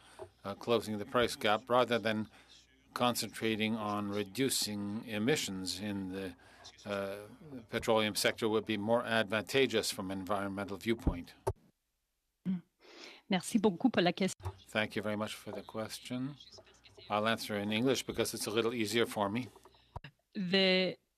J: closing the price gap, rather than concentrating on reducing emissions in the petroleum sector would be more advantageous from an environmental viewpoint?
C: Merci beaucoup pour la question.
J: Thank you very much for the question. I'll answer in English because it's a little easier for me.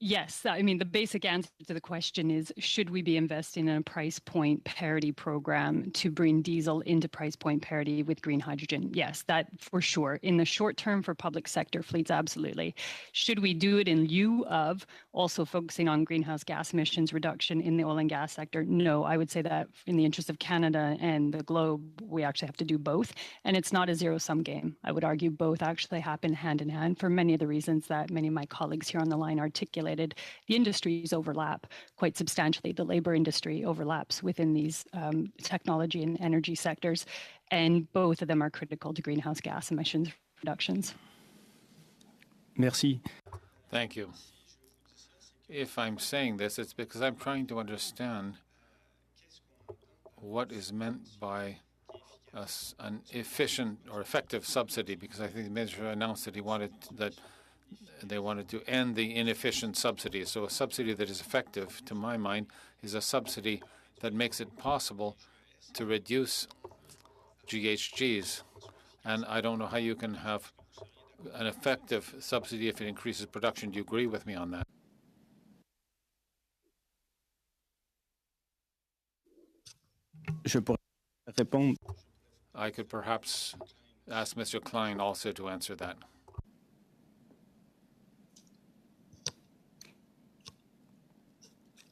C: Yes, I mean, the basic answer to the question is, should we be investing in a price point parity program to bring diesel into price point parity with green hydrogen? Yes, that for sure. In the short term for public sector fleets, absolutely. Should we do it in lieu of also focusing on greenhouse gas emissions reduction in the oil and gas sector? No, I would say that in the interest of Canada and the globe, we actually have to do both. And it's not a zero-sum game. I would argue both actually happen hand in hand for many of the reasons that many of my colleagues here on the line articulated. The industries overlap quite substantially. The labor industry overlaps within these technology and energy sectors, and both of them are critical to greenhouse gas emissions reductions.
K: Merci.
J: Thank you. If I'm saying this, it's because I'm trying to understand what is meant by an efficient or effective subsidy, because I think the minister announced that they wanted to end the inefficient subsidy. So a subsidy that is effective, to my mind, is a subsidy that makes it possible to reduce GHGs. And I don't know how you can have an effective subsidy if it increases production. Do you agree with me on that?
K: Je pourrais répondre.
J: I could perhaps ask Mr. Klein also to answer that.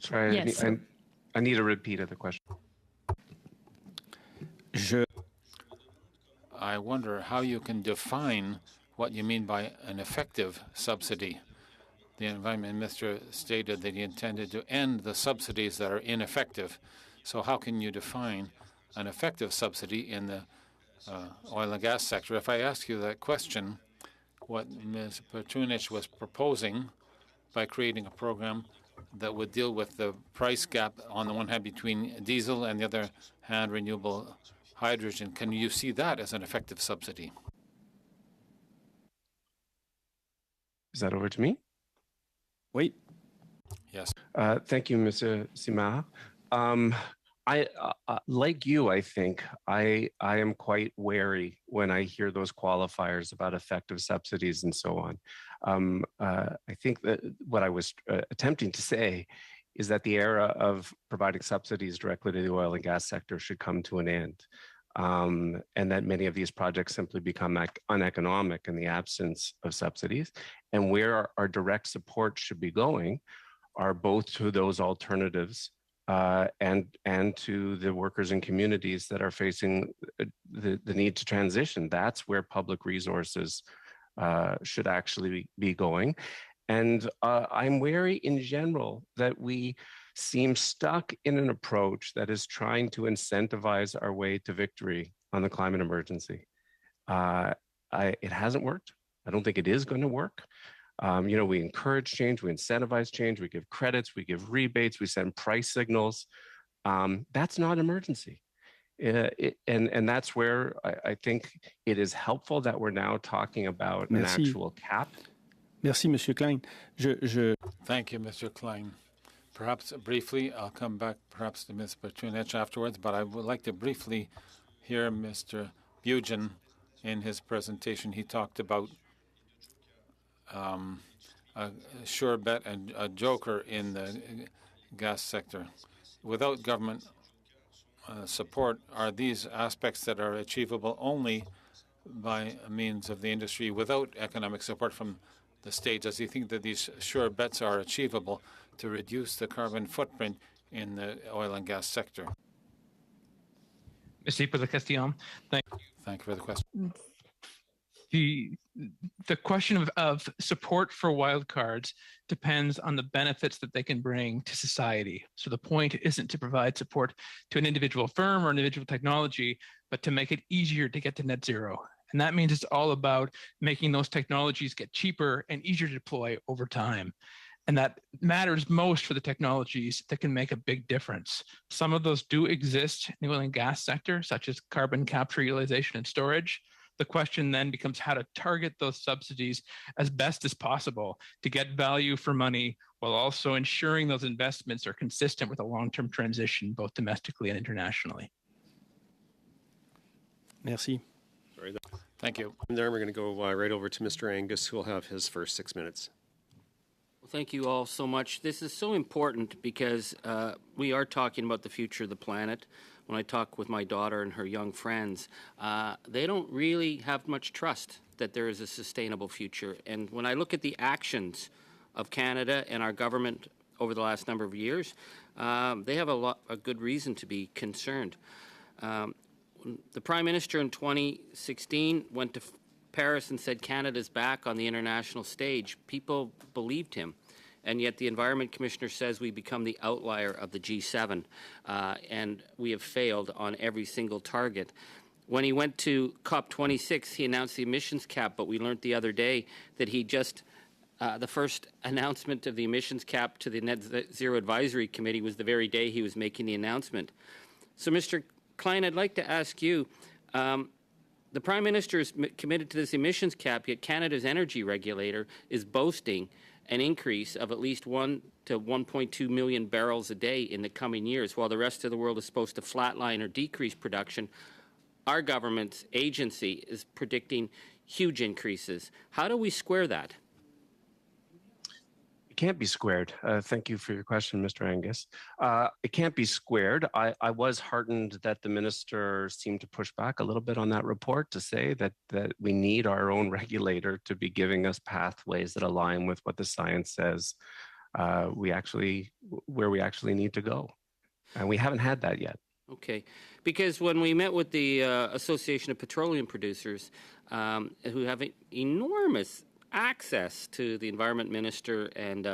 F: Sorry,
C: Yes.
F: I need a repeat of the question.
J: I wonder how you can define what you mean by an effective subsidy. The environment minister stated that he intended to end the subsidies that are ineffective. So how can you define an effective subsidy in the oil and gas sector? If I ask you that question, what Ms. Petrunic was proposing by creating a program that would deal with the price gap on the one hand between diesel and the other hand renewable hydrogen, can you see that as an effective subsidy?
F: Is that over to me?
K: Oui.
J: Yes.
F: Thank you, Mr. Simard. I like you, I think, I am quite wary when I hear those qualifiers about effective subsidies and so on. I think that what I was attempting to say is that the era of providing subsidies directly to the oil and gas sector should come to an end, and that many of these projects simply become uneconomic in the absence of subsidies. And where our direct support should be going are both to those alternatives and to the workers and communities that are facing the need to transition. That's where public resources should actually be going. And I'm wary in general that we seem stuck in an approach that is trying to incentivize our way to victory on the climate emergency. It hasn't worked. I don't think it is going to work. We encourage change, we incentivize change, we give credits, we give rebates, we send price signals. That's not emergency. And that's where I think it is helpful that we're now talking about an actual cap.
K: Merci, Monsieur Klein.
J: Thank you, Mr. Klein. Perhaps briefly, I'll come back perhaps to Ms. Petrunic afterwards, but I would like to briefly hear Mr. Bugen in his presentation. He talked about a sure bet and a joker in the gas sector. Without government support, are these aspects that are achievable only by means of the industry without economic support from the state? Does he think that these sure bets are achievable to reduce the carbon footprint in the oil and gas sector.
D: Mr. Castillo, thank you.
J: Thank you for the question.
D: The question of support for wildcards depends on the benefits that they can bring to society. So the point isn't to provide support to an individual firm or individual technology, but to make it easier to get to net zero. And that means it's all about making those technologies get cheaper and easier to deploy over time. And that matters most for the technologies that can make a big difference. Some of those do exist in the oil and gas sector, such as carbon capture, utilization, and storage. The question then becomes how to target those subsidies as best as possible to get value for money while also ensuring those investments are consistent with a long-term transition, both domestically and internationally.
K: Merci.
A: Sorry.
J: Thank you.
A: And then we're going to go right over to Mr. Angus, who will have his first 6 minutes.
L: Well, thank you all so much. This is so important because we are talking about the future of the planet. When I talk with my daughter and her young friends, they don't really have much trust that there is a sustainable future. And when I look at the actions of Canada and our government over the last number of years, they have a good reason to be concerned. The Prime Minister in 2016 went to Paris and said Canada's back on the international stage. People believed him. And yet the Environment Commissioner says we become the outlier of the G7, and we have failed on every single target. When he went to COP26, he announced the emissions cap, but we learned the other day that he just, the first announcement of the emissions cap to the Net Zero Advisory Committee was the very day he was making the announcement. So, Mr. Klein, I'd like to ask you, the Prime Minister is committed to this emissions cap, yet Canada's energy regulator is boasting an increase of at least 1 to 1.2 million barrels a day in the coming years, while the rest of the world is supposed to flatline or decrease production. Our government's agency is predicting huge increases. How do we square that?
F: It can't be squared. Thank you for your question, Mr. Angus. It can't be squared. I was heartened that the minister seemed to push back a little bit on that report to say that we need our own regulator to be giving us pathways that align with what the science says where we actually need to go. And we haven't had that yet.
L: Okay, because when we met with the Association of Petroleum Producers, who have enormous access to the Environment Minister and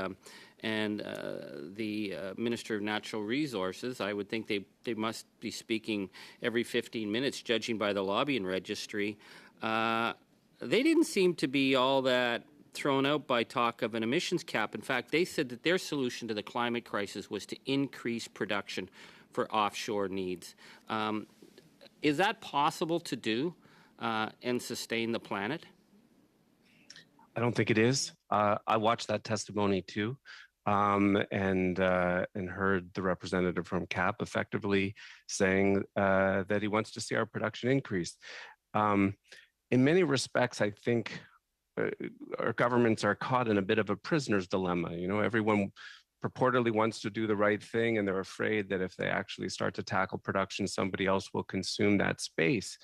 L: the Minister of Natural Resources, I would think they must be speaking every 15 minutes, judging by the lobbying registry. They didn't seem to be all that thrown out by talk of an emissions cap. In fact, they said that their solution to the climate crisis was to increase production for offshore needs. Is that possible to do and sustain the planet?
F: I don't think it is. I watched that testimony too, and heard the representative from CAP effectively saying that he wants to see our production increase. In many respects, I think our governments are caught in a bit of a prisoner's dilemma. You know, everyone purportedly wants to do the right thing, and they're afraid that if they actually start to tackle production, somebody else will consume that space.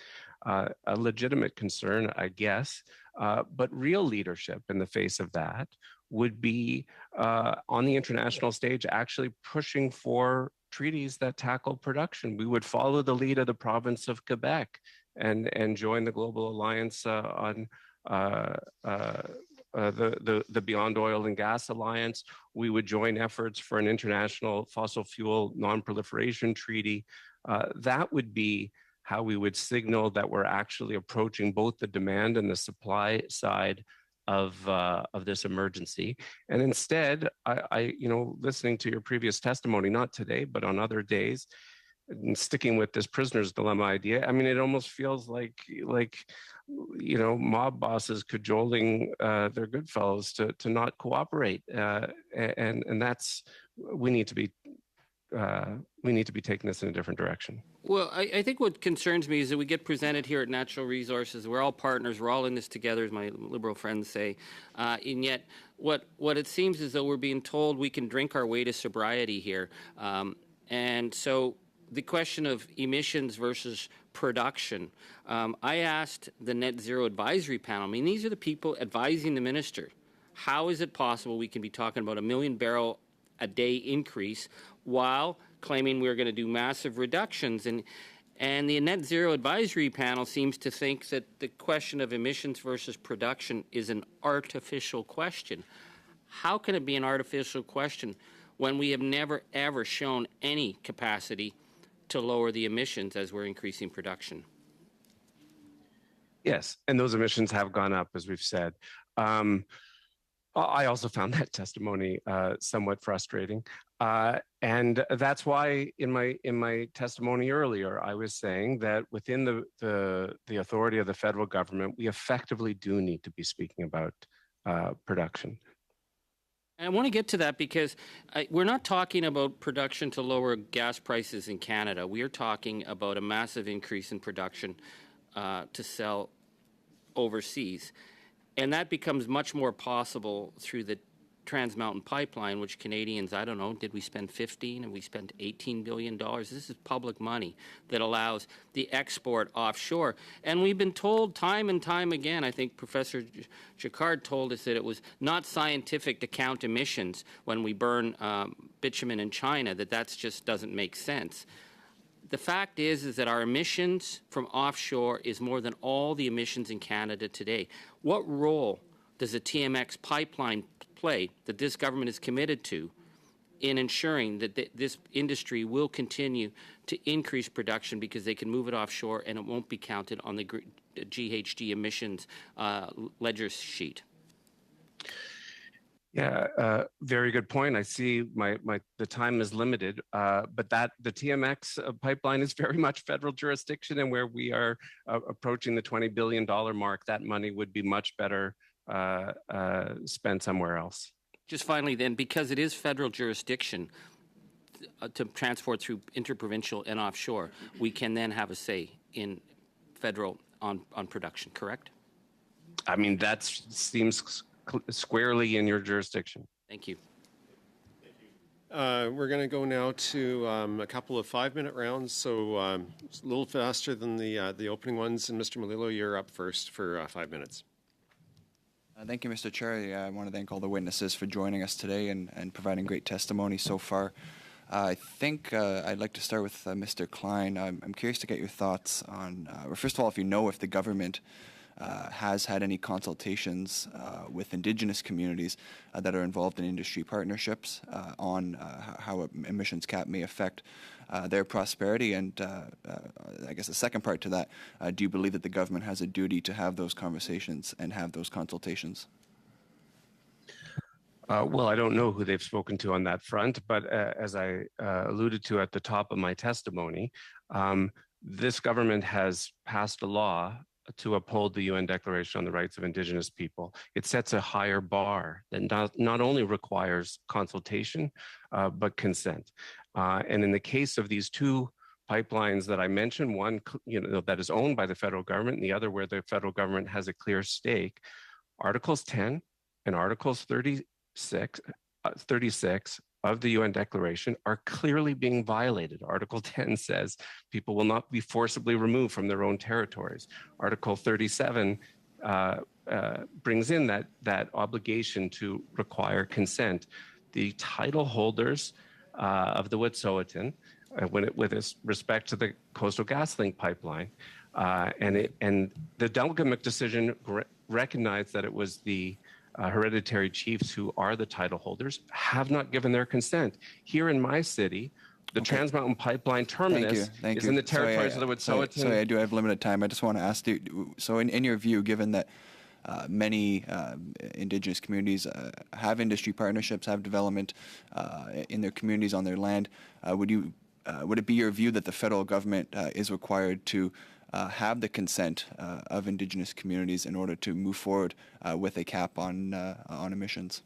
F: A legitimate concern, I guess, but real leadership in the face of that would be on the international stage actually pushing for treaties that tackle production. We would follow the lead of the province of Quebec and join the Global Alliance on the Beyond Oil and Gas Alliance. We would join efforts for an international fossil fuel non-proliferation treaty. That would be how we would signal that we're actually approaching both the demand and the supply side of this emergency. And instead, I listening to your previous testimony, not today, but on other days, and sticking with this prisoner's dilemma idea, I mean, it almost feels like mob bosses cajoling their good fellows to not cooperate, and that's we need to be taking this in a different direction.
L: Well, I think what concerns me is that we get presented here at Natural Resources. We're all partners. We're all in this together, as my Liberal friends say. And yet, what it seems as though we're being told we can drink our way to sobriety here. And so the question of emissions versus production, I asked the Net Zero Advisory Panel, I mean, these are the people advising the minister. How is it possible we can be talking about a 1 million barrel a day increase while claiming we're going to do massive reductions. And the Net Zero Advisory Panel seems to think that the question of emissions versus production is an artificial question. How can it be an artificial question when we have never, ever shown any capacity to lower the emissions as we're increasing production?
F: Yes, and those emissions have gone up, as we've said. I also found that testimony somewhat frustrating. And that's why in my testimony earlier, I was saying that within the authority of the federal government, we effectively do need to be speaking about production.
L: And I want to get to that because we're not talking about production to lower gas prices in Canada. We are talking about a massive increase in production to sell overseas. And that becomes much more possible through the Trans Mountain Pipeline, which Canadians, I don't know, did we spend 15 and we spent $18 billion? This is public money that allows the export offshore. And we've been told time and time again, I think Professor Jacquard told us that it was not scientific to count emissions when we burn bitumen in China, that just doesn't make sense. The fact is that our emissions from offshore is more than all the emissions in Canada today. What role does the TMX pipeline play that this government is committed to in ensuring that this industry will continue to increase production because they can move it offshore and it won't be counted on the GHG emissions ledger sheet?
F: Yeah, very good point. I see the time is limited, but the TMX pipeline is very much federal jurisdiction, and where we are approaching the $20 billion mark, that money would be much better spent somewhere else.
L: Just finally then, because it is federal jurisdiction to transport through interprovincial and offshore, we can then have a say in federal on production, correct?
F: I mean, that seems squarely in your jurisdiction.
L: Thank you.
A: We're going to go now to a couple of 5-minute rounds, so a little faster than the opening ones. And Mr. Melillo, you're up first for 5 minutes.
M: Thank you, Mr. Chair. I want to thank all the witnesses for joining us today and providing great testimony so far. I think I'd like to start with Mr. Klein. I'm curious to get your thoughts on, first of all, if you know if the government has had any consultations with Indigenous communities that are involved in industry partnerships on how emissions cap may affect their prosperity. And I guess the second part to that, do you believe that the government has a duty to have those conversations and have those consultations?
F: Well, I don't know who they've spoken to on that front, but as I alluded to at the top of my testimony, this government has passed a law to uphold the UN Declaration on the Rights of Indigenous People. It sets a higher bar that not only requires consultation, but consent. And in the case of these two pipelines that I mentioned, one that is owned by the federal government, and the other where the federal government has a clear stake, Articles 10 and Articles 36 of the UN Declaration are clearly being violated. Article 10 says people will not be forcibly removed from their own territories. Article 37 brings in that obligation to require consent. The title holders of the Wet'suwet'en, with respect to the Coastal GasLink pipeline, and the Delgamuukw decision recognized that it was the hereditary chiefs who are the title holders, have not given their consent. Here in my city, the Trans Mountain Pipeline terminus is in the territories of the Wet'suwet'en.
M: Sorry, I do have limited time. I just want to ask you, so in your view, given that many Indigenous communities have industry partnerships, have development in their communities on their land, would it be your view that the federal government is required to have the consent of Indigenous communities in order to move forward with a cap on emissions?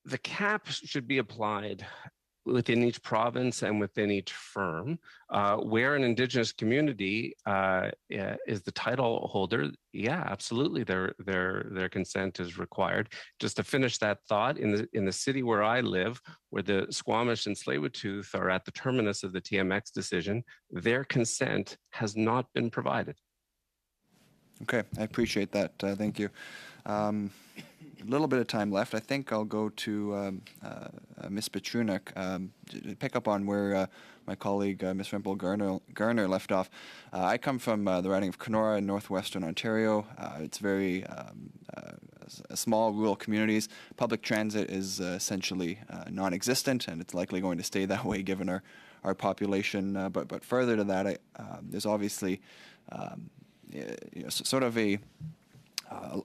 F: The cap should be applied within each province and within each firm. Where an Indigenous community is the title holder, yeah, absolutely, their consent is required. Just to finish that thought, in the city where I live, where the Squamish and Tsleil-Waututh are at the terminus of the TMX decision, their consent has not been provided.
M: Okay, I appreciate that. Thank you. A little bit of time left. I think I'll go to Ms. Petrunek, pick up on where my colleague, Ms. Rempel-Garner left off. I come from the riding of Kenora in northwestern Ontario. It's very small rural communities. Public transit is essentially non-existent, and it's likely going to stay that way given our population. But further to that, there's obviously sort of a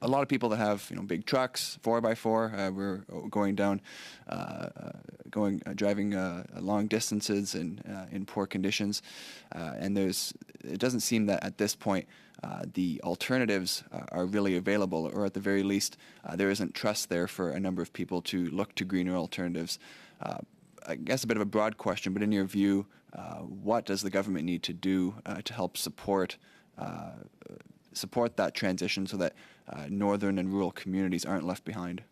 M: lot of people that have big trucks, 4x4. We're going down, driving long distances in poor conditions, and it doesn't seem that at this point the alternatives are really available, or at the very least there isn't trust there for a number of people to look to greener alternatives. I guess a bit of a broad question, but in your view, what does the government need to do to help support that transition so that northern and rural communities aren't left behind?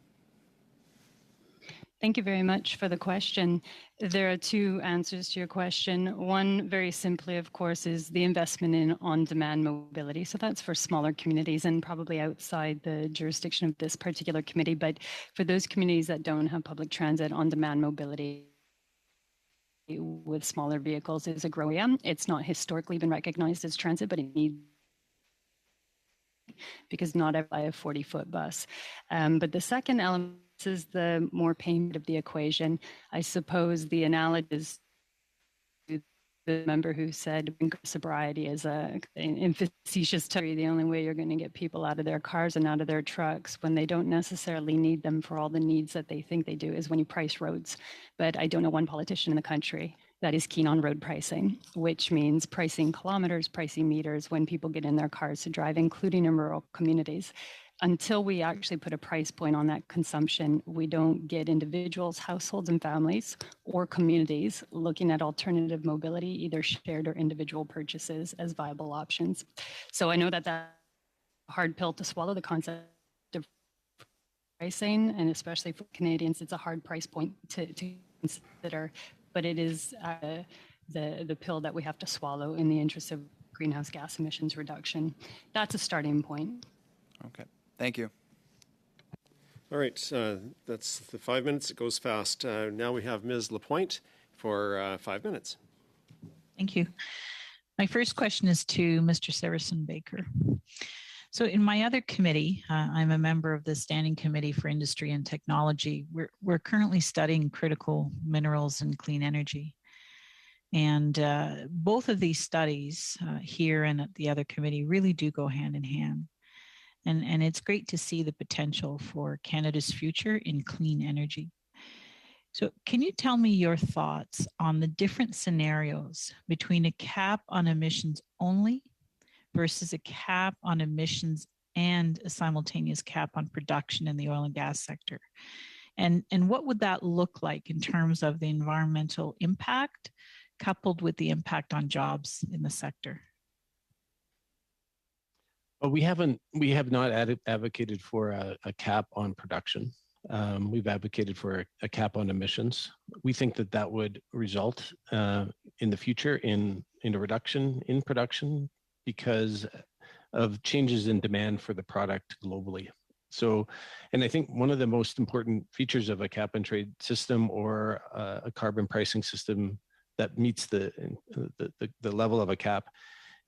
C: Thank you very much for the question. There are two answers to your question. One, very simply, of course, is the investment in on-demand mobility. So that's for smaller communities and probably outside the jurisdiction of this particular committee. But for those communities that don't have public transit, on-demand mobility with smaller vehicles is a growing area. It's not historically been recognized as transit, but it needs, because not every a 40-foot bus. But the second element is the more payment of the equation. I suppose the analogy is the member who said sobriety is in facetious terms, the only way you're going to get people out of their cars and out of their trucks when they don't necessarily need them for all the needs that they think they do is when you price roads. But I don't know one politician in the country that is keen on road pricing, which means pricing kilometers, pricing meters when people get in their cars to drive, including in rural communities. Until we actually put a price point on that consumption, we don't get individuals, households, and families or communities looking at alternative mobility, either shared or individual purchases, as viable options. So I know that that's a hard pill to swallow, the concept of pricing, and especially for Canadians, it's a hard price point to consider, but it is the pill that we have to swallow in the interest of greenhouse gas emissions reduction. That's a starting point.
M: Okay. Thank you.
A: All right, that's the 5 minutes. It goes fast. Now we have Ms. Lapointe for 5 minutes.
N: Thank you. My first question is to Mr. Severson Baker. So in my other committee, I'm a member of the Standing Committee for Industry and Technology. We're currently studying critical minerals and clean energy. And both of these studies here and at the other committee really do go hand in hand. And it's great to see the potential for Canada's future in clean energy. So can you tell me your thoughts on the different scenarios between a cap on emissions only versus a cap on emissions and a simultaneous cap on production in the oil and gas sector? And what would that look like in terms of the environmental impact coupled with the impact on jobs in the sector?
G: Well, we have not advocated for a cap on production. We've advocated for a cap on emissions. We think that would result in the future in a reduction in production because of changes in demand for the product globally. So, and I think one of the most important features of a cap and trade system or a carbon pricing system that meets the level of a cap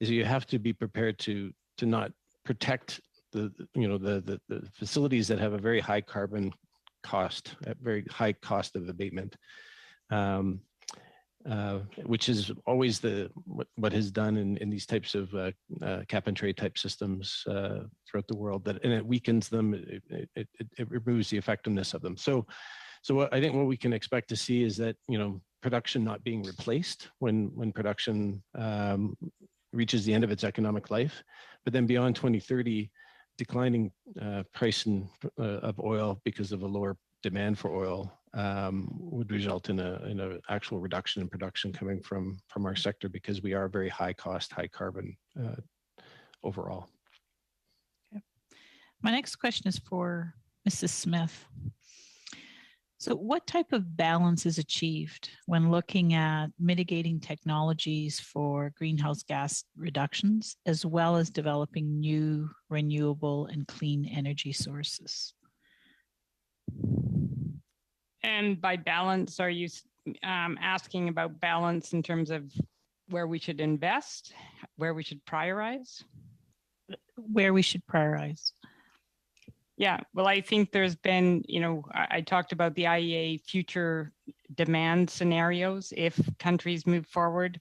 G: is you have to be prepared to not protect the facilities that have a very high carbon cost, a very high cost of abatement, which is always what has done in these types of cap and trade type systems throughout the world. And it weakens them. It removes the effectiveness of them. So I think what we can expect to see is that production not being replaced when production reaches the end of its economic life, but then beyond 2030, declining price of oil because of a lower demand for oil would result in an actual reduction in production coming from our sector because we are very high cost, high carbon overall.
N: Okay. My next question is for Mrs. Smith. So what type of balance is achieved when looking at mitigating technologies for greenhouse gas reductions, as well as developing new renewable and clean energy sources?
B: And by balance, are you asking about balance in terms of where we should invest, where we should prioritize?
N: Where we should prioritize.
B: Yeah, well, I think there's been, I talked about the IEA future demand scenarios if countries move forward.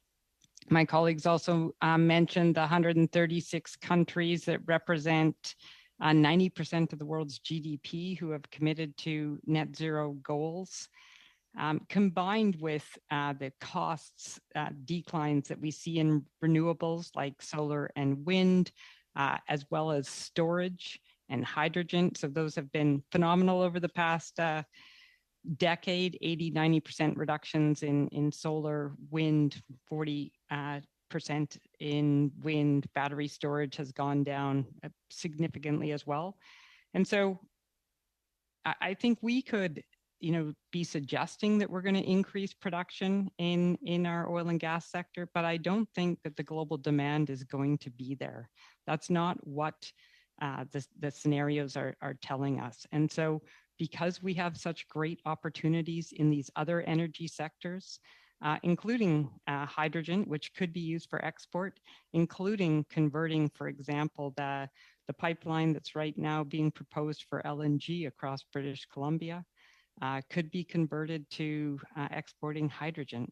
B: My colleagues also mentioned the 136 countries that represent 90% of the world's GDP who have committed to net zero goals. Combined with the costs declines that we see in renewables like solar and wind, as well as storage and hydrogen. So those have been phenomenal over the past decade, 80-90% reductions in solar, wind, 40% in wind. Battery storage has gone down significantly as well. And so I think we could be suggesting that we're going to increase production in our oil and gas sector, but I don't think that the global demand is going to be there. That's not what the scenarios are telling us. And so because we have such great opportunities in these other energy sectors, including hydrogen, which could be used for export, including converting, for example, the pipeline that's right now being proposed for LNG across British Columbia, could be converted to exporting hydrogen.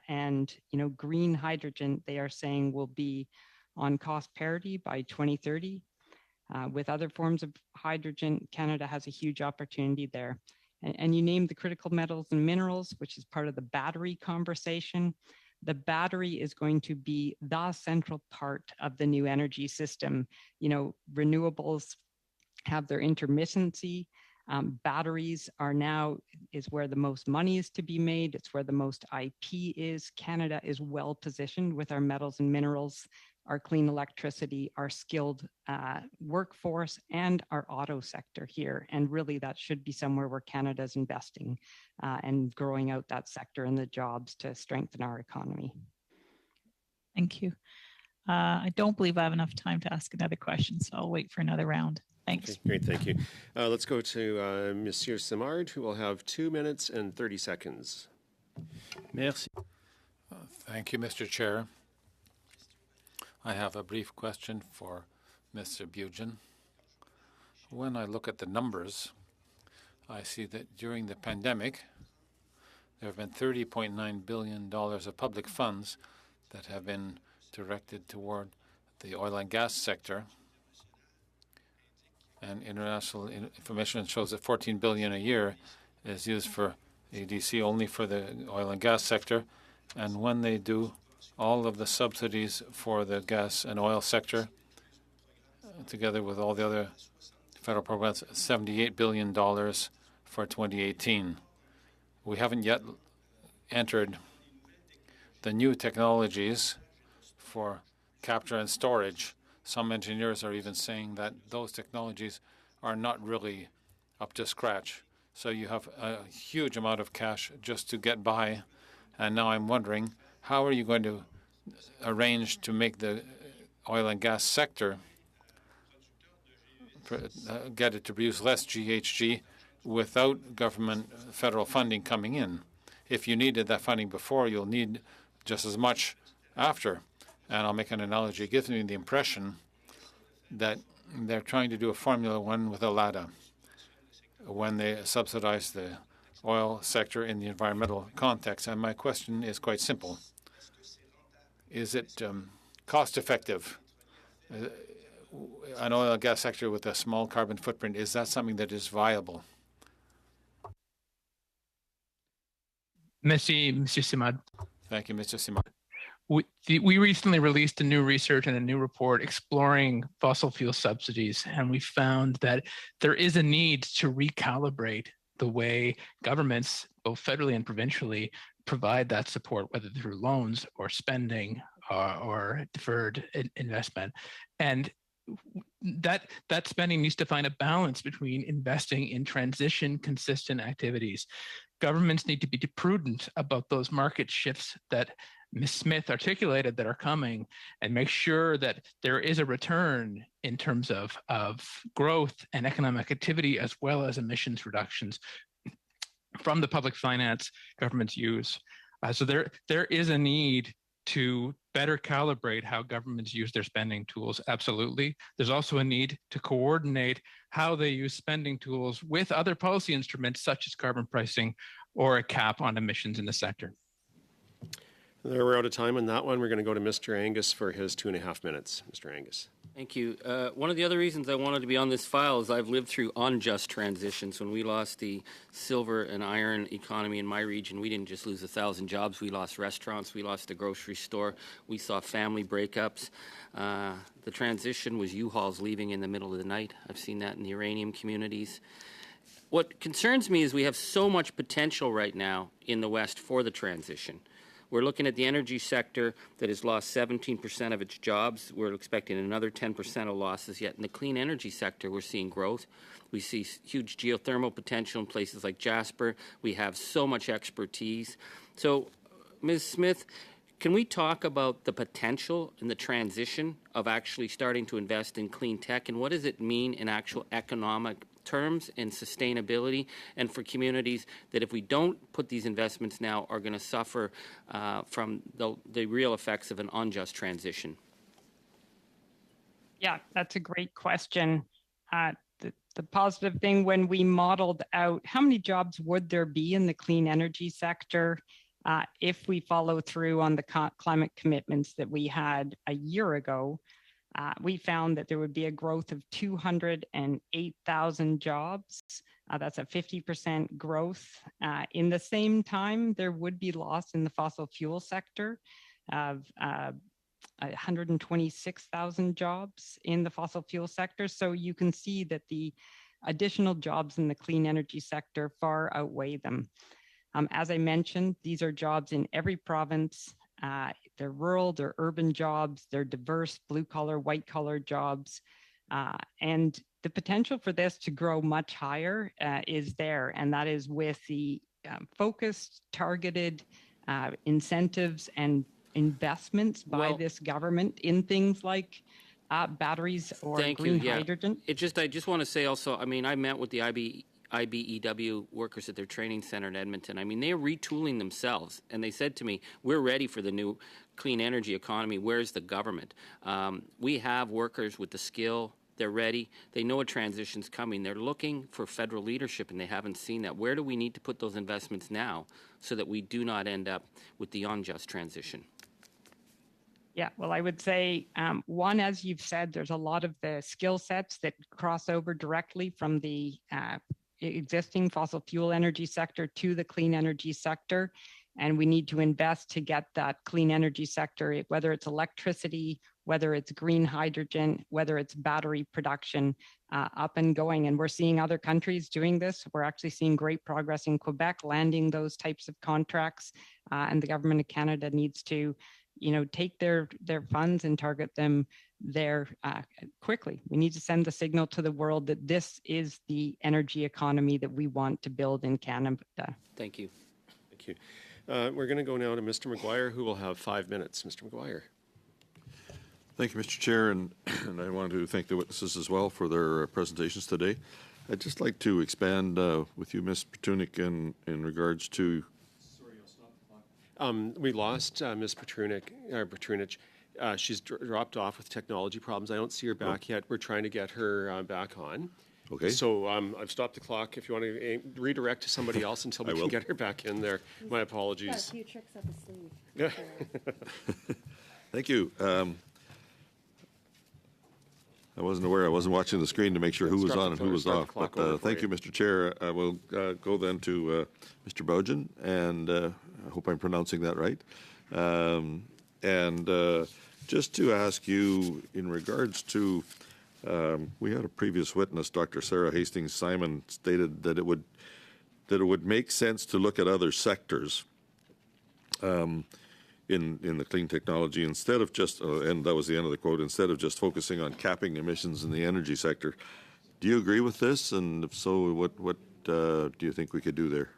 B: And green hydrogen, they are saying, will be on cost parity by 2030. With other forms of hydrogen, Canada has a huge opportunity there. And you named the critical metals and minerals, which is part of the battery conversation. The battery is going to be the central part of the new energy system. Renewables have their intermittency. Batteries is where the most money is to be made. It's where the most IP is. Canada is well positioned with our metals and minerals, our clean electricity, our skilled workforce, and our auto sector here. And really that should be somewhere where Canada's investing and growing out that sector and the jobs to strengthen our economy.
N: Thank you. I don't believe I have enough time to ask another question, so I'll wait for another round. Thanks.
A: Okay, great, thank you. Let's go to Monsieur Simard, who will have 2 minutes and 30 seconds.
K: Merci.
J: Thank you, Mr. Chair. I have a brief question for Mr. Buchan. When I look at the numbers, I see that during the pandemic, there have been $30.9 billion of public funds that have been directed toward the oil and gas sector. And international information shows that $14 billion a year is used for ADC only for the oil and gas sector. And when they do all of the subsidies for the gas and oil sector, together with all the other federal programs, $78 billion for 2018. We haven't yet entered the new technologies for capture and storage. Some engineers are even saying that those technologies are not really up to scratch. So you have a huge amount of cash just to get by. And now I'm wondering, how are you going to arrange to make the oil and gas sector get it to produce less GHG without government federal funding coming in? If you needed that funding before, you'll need just as much after. And I'll make an analogy. It gives me the impression that they're trying to do a Formula One with a LADA when they subsidize the oil sector in the environmental context. And my question is quite simple. Is it cost effective? An oil and gas sector with a small carbon footprint, is that something that is viable?
D: Merci, Monsieur Simard.
J: Thank you, Mr. Simard.
D: We recently released a new research and a new report exploring fossil fuel subsidies, and we found that there is a need to recalibrate the way governments, both federally and provincially, provide that support, whether through loans or spending or deferred investment. And that spending needs to find a balance between investing in transition consistent activities. Governments need to be prudent about those market shifts that Ms. Smith articulated that are coming, and make sure that there is a return in terms of growth and economic activity, as well as emissions reductions from the public finance governments use. So there is a need to better calibrate how governments use their spending tools, absolutely. There's also a need to coordinate how they use spending tools with other policy instruments, such as carbon pricing or a cap on emissions in the sector.
A: There, we're out of time on that one. We're going to go to Mr. Angus for his 2.5 minutes. Mr. Angus.
L: Thank you. One of the other reasons I wanted to be on this file is I've lived through unjust transitions. When we lost the silver and iron economy in my region, we didn't just lose 1,000 jobs. We lost restaurants. We lost a grocery store. We saw family breakups. The transition was U-Hauls leaving in the middle of the night. I've seen that in the uranium communities. What concerns me is we have so much potential right now in the West for the transition. We're looking at the energy sector that has lost 17% of its jobs. We're expecting another 10% of losses, yet in the clean energy sector, we're seeing growth. We see huge geothermal potential in places like Jasper. We have so much expertise. So, Ms. Smith, can we talk about the potential and the transition of actually starting to invest in clean tech, and what does it mean in actual economic terms and sustainability, and for communities that, if we don't put these investments now, are going to suffer from the real effects of an unjust transition?
B: Yeah, that's a great question. The positive thing, when we modeled out how many jobs would there be in the clean energy sector if we follow through on the climate commitments that we had a year ago, we found that there would be a growth of 208,000 jobs. That's a 50% growth. In the same time, there would be loss in the fossil fuel sector of 126,000 jobs in the fossil fuel sector. So you can see that the additional jobs in the clean energy sector far outweigh them. As I mentioned, these are jobs in every province. They're rural, they're urban jobs, they're diverse blue-collar, white-collar jobs. And the potential for this to grow much higher is there, and that is with the focused, targeted incentives and investments by this government in things like batteries or green hydrogen.
L: I just want to say also, I mean, I met with the IBEW workers at their training center in Edmonton. I mean, they're retooling themselves, and they said to me, we're ready for the new clean energy economy. Where's the government? We have workers with the skill. They're ready. They know a transition's coming. They're looking for federal leadership, and they haven't seen that. Where do we need to put those investments now so that we do not end up with the unjust transition?
B: Yeah, well, I would say, one, as you've said, there's a lot of the skill sets that cross over directly from the existing fossil fuel energy sector to the clean energy sector. And we need to invest to get that clean energy sector, whether it's electricity, whether it's green hydrogen, whether it's battery production, up and going. And we're seeing other countries doing this. We're actually seeing great progress in Quebec, landing those types of contracts. And the government of Canada needs to, take their funds and target them there quickly. We need to send the signal to the world that this is the energy economy that we want to build in Canada.
L: Thank you.
A: Thank you. We're going to go now to Mr. McGuire, who will have 5 minutes. Mr. McGuire.
O: Thank you, Mr. Chair, and I want to thank the witnesses as well for their presentations today. I'd just like to expand with you, Ms. Petunik, in regards to...
A: Sorry, I'll stop the clock. We lost Ms. Petrunic. She's dropped off with technology problems. I don't see her back yet. We're trying to get her back on.
O: Okay.
A: So I've stopped the clock. If you want to redirect to somebody else until we can get her back in there, my apologies.
H: Got a few tricks up his sleeve.
O: Thank you. I wasn't aware. I wasn't watching the screen to make sure who was on and who was off. But thank you, Mr. Chair. I will go then to Mr. Bougen, and I hope I'm pronouncing that right. Just to ask you in regards to, we had a previous witness, Dr. Sarah Hastings-Simon, stated that it would make sense to look at other sectors. in the clean technology, instead of just, and that was the end of the quote, instead of just focusing on capping emissions in the energy sector. Do you agree with this? And if so, what do you think we could do there?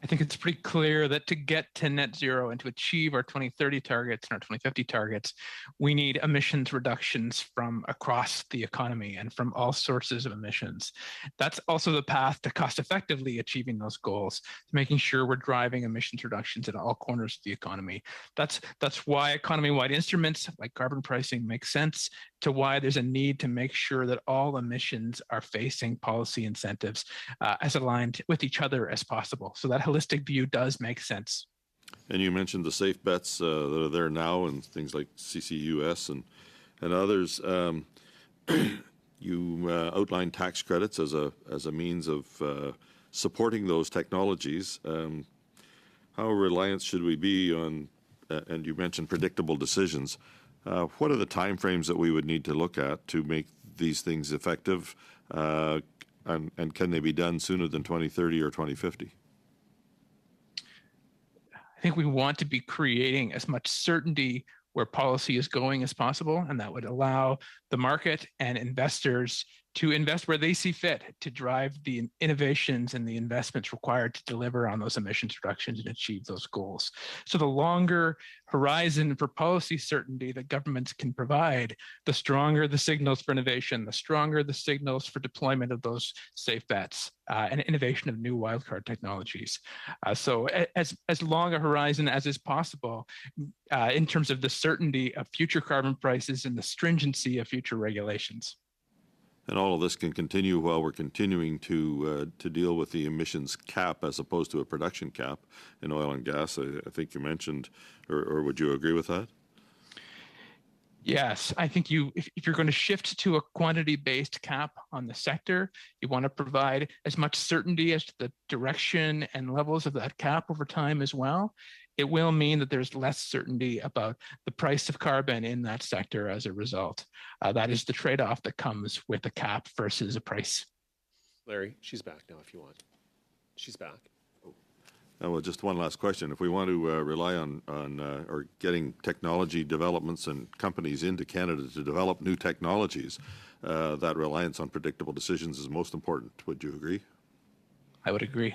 D: I think it's pretty clear that to get to net zero and to achieve our 2030 targets and our 2050 targets, we need emissions reductions from across the economy and from all sources of emissions. That's also the path to cost effectively achieving those goals, to making sure we're driving emissions reductions in all corners of the economy. That's why economy-wide instruments like carbon pricing make sense, to why there's a need to make sure that all emissions are facing policy incentives as aligned with each other as possible. So that holistic view does make sense.
O: And you mentioned the safe bets that are there now, and things like CCUS and others. You outlined tax credits as a means of supporting those technologies. How reliant should we be on? And you mentioned predictable decisions. What are the timeframes that we would need to look at to make these things effective? And can they be done sooner than 2030 or 2050?
D: I think we want to be creating as much certainty where policy is going as possible, and that would allow the market and investors to invest where they see fit to drive the innovations and the investments required to deliver on those emissions reductions and achieve those goals. So the longer horizon for policy certainty that governments can provide, the stronger the signals for innovation, the stronger the signals for deployment of those safe bets and innovation of new wildcard technologies. So as long a horizon as is possible in terms of the certainty of future carbon prices and the stringency of future regulations.
O: And all of this can continue while we're continuing to deal with the emissions cap as opposed to a production cap in oil and gas. I think you mentioned, or would you agree with that?
D: Yes, I think if you're going to shift to a quantity-based cap on the sector, you want to provide as much certainty as to the direction and levels of that cap over time as well. It will mean that there's less certainty about the price of carbon in that sector as a result. That is the trade-off that comes with a cap versus a price.
A: Larry, she's back now if you want. She's back.
O: Well, just one last question. If we want to rely on or getting technology developments and companies into Canada to develop new technologies, that reliance on predictable decisions is most important. Would you agree?
D: I would agree.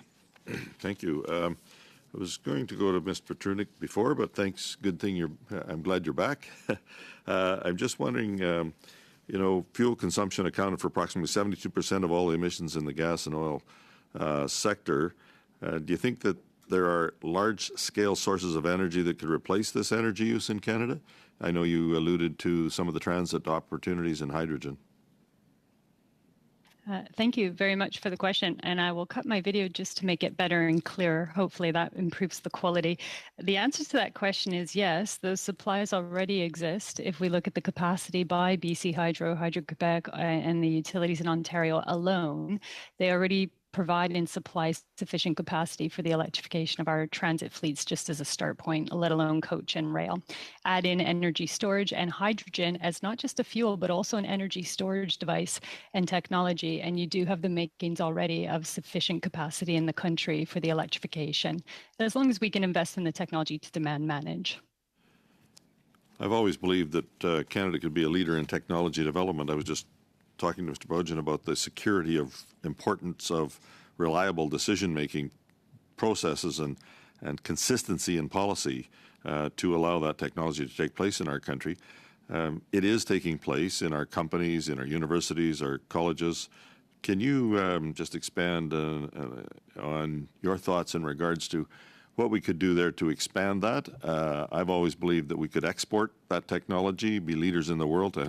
O: Thank you. I was going to go to Ms. Petrunic before, but thanks. Good thing I'm glad you're back. I'm just wondering, fuel consumption accounted for approximately 72% of all the emissions in the gas and oil sector. Do you think that there are large-scale sources of energy that could replace this energy use in Canada? I know you alluded to some of the transit opportunities in hydrogen.
C: Thank you very much for the question. And I will cut my video just to make it better and clearer. Hopefully that improves the quality. The answer to that question is yes, those supplies already exist. If we look at the capacity by BC Hydro, Hydro-Quebec, and the utilities in Ontario alone, they already provide and supply sufficient capacity for the electrification of our transit fleets just as a start point, let alone coach and rail. Add in energy storage and hydrogen as not just a fuel, but also an energy storage device and technology. And you do have the makings already of sufficient capacity in the country for the electrification, as long as we can invest in the technology to demand manage.
O: I've always believed that Canada could be a leader in technology development. I was just talking to Mr. Bojan about the security of importance of reliable decision-making processes and consistency in policy to allow that technology to take place in our country. It is taking place in our companies, in our universities, our colleges. Can you just expand on your thoughts in regards to what we could do there to expand that? I've always believed that we could export that technology, be leaders in the world to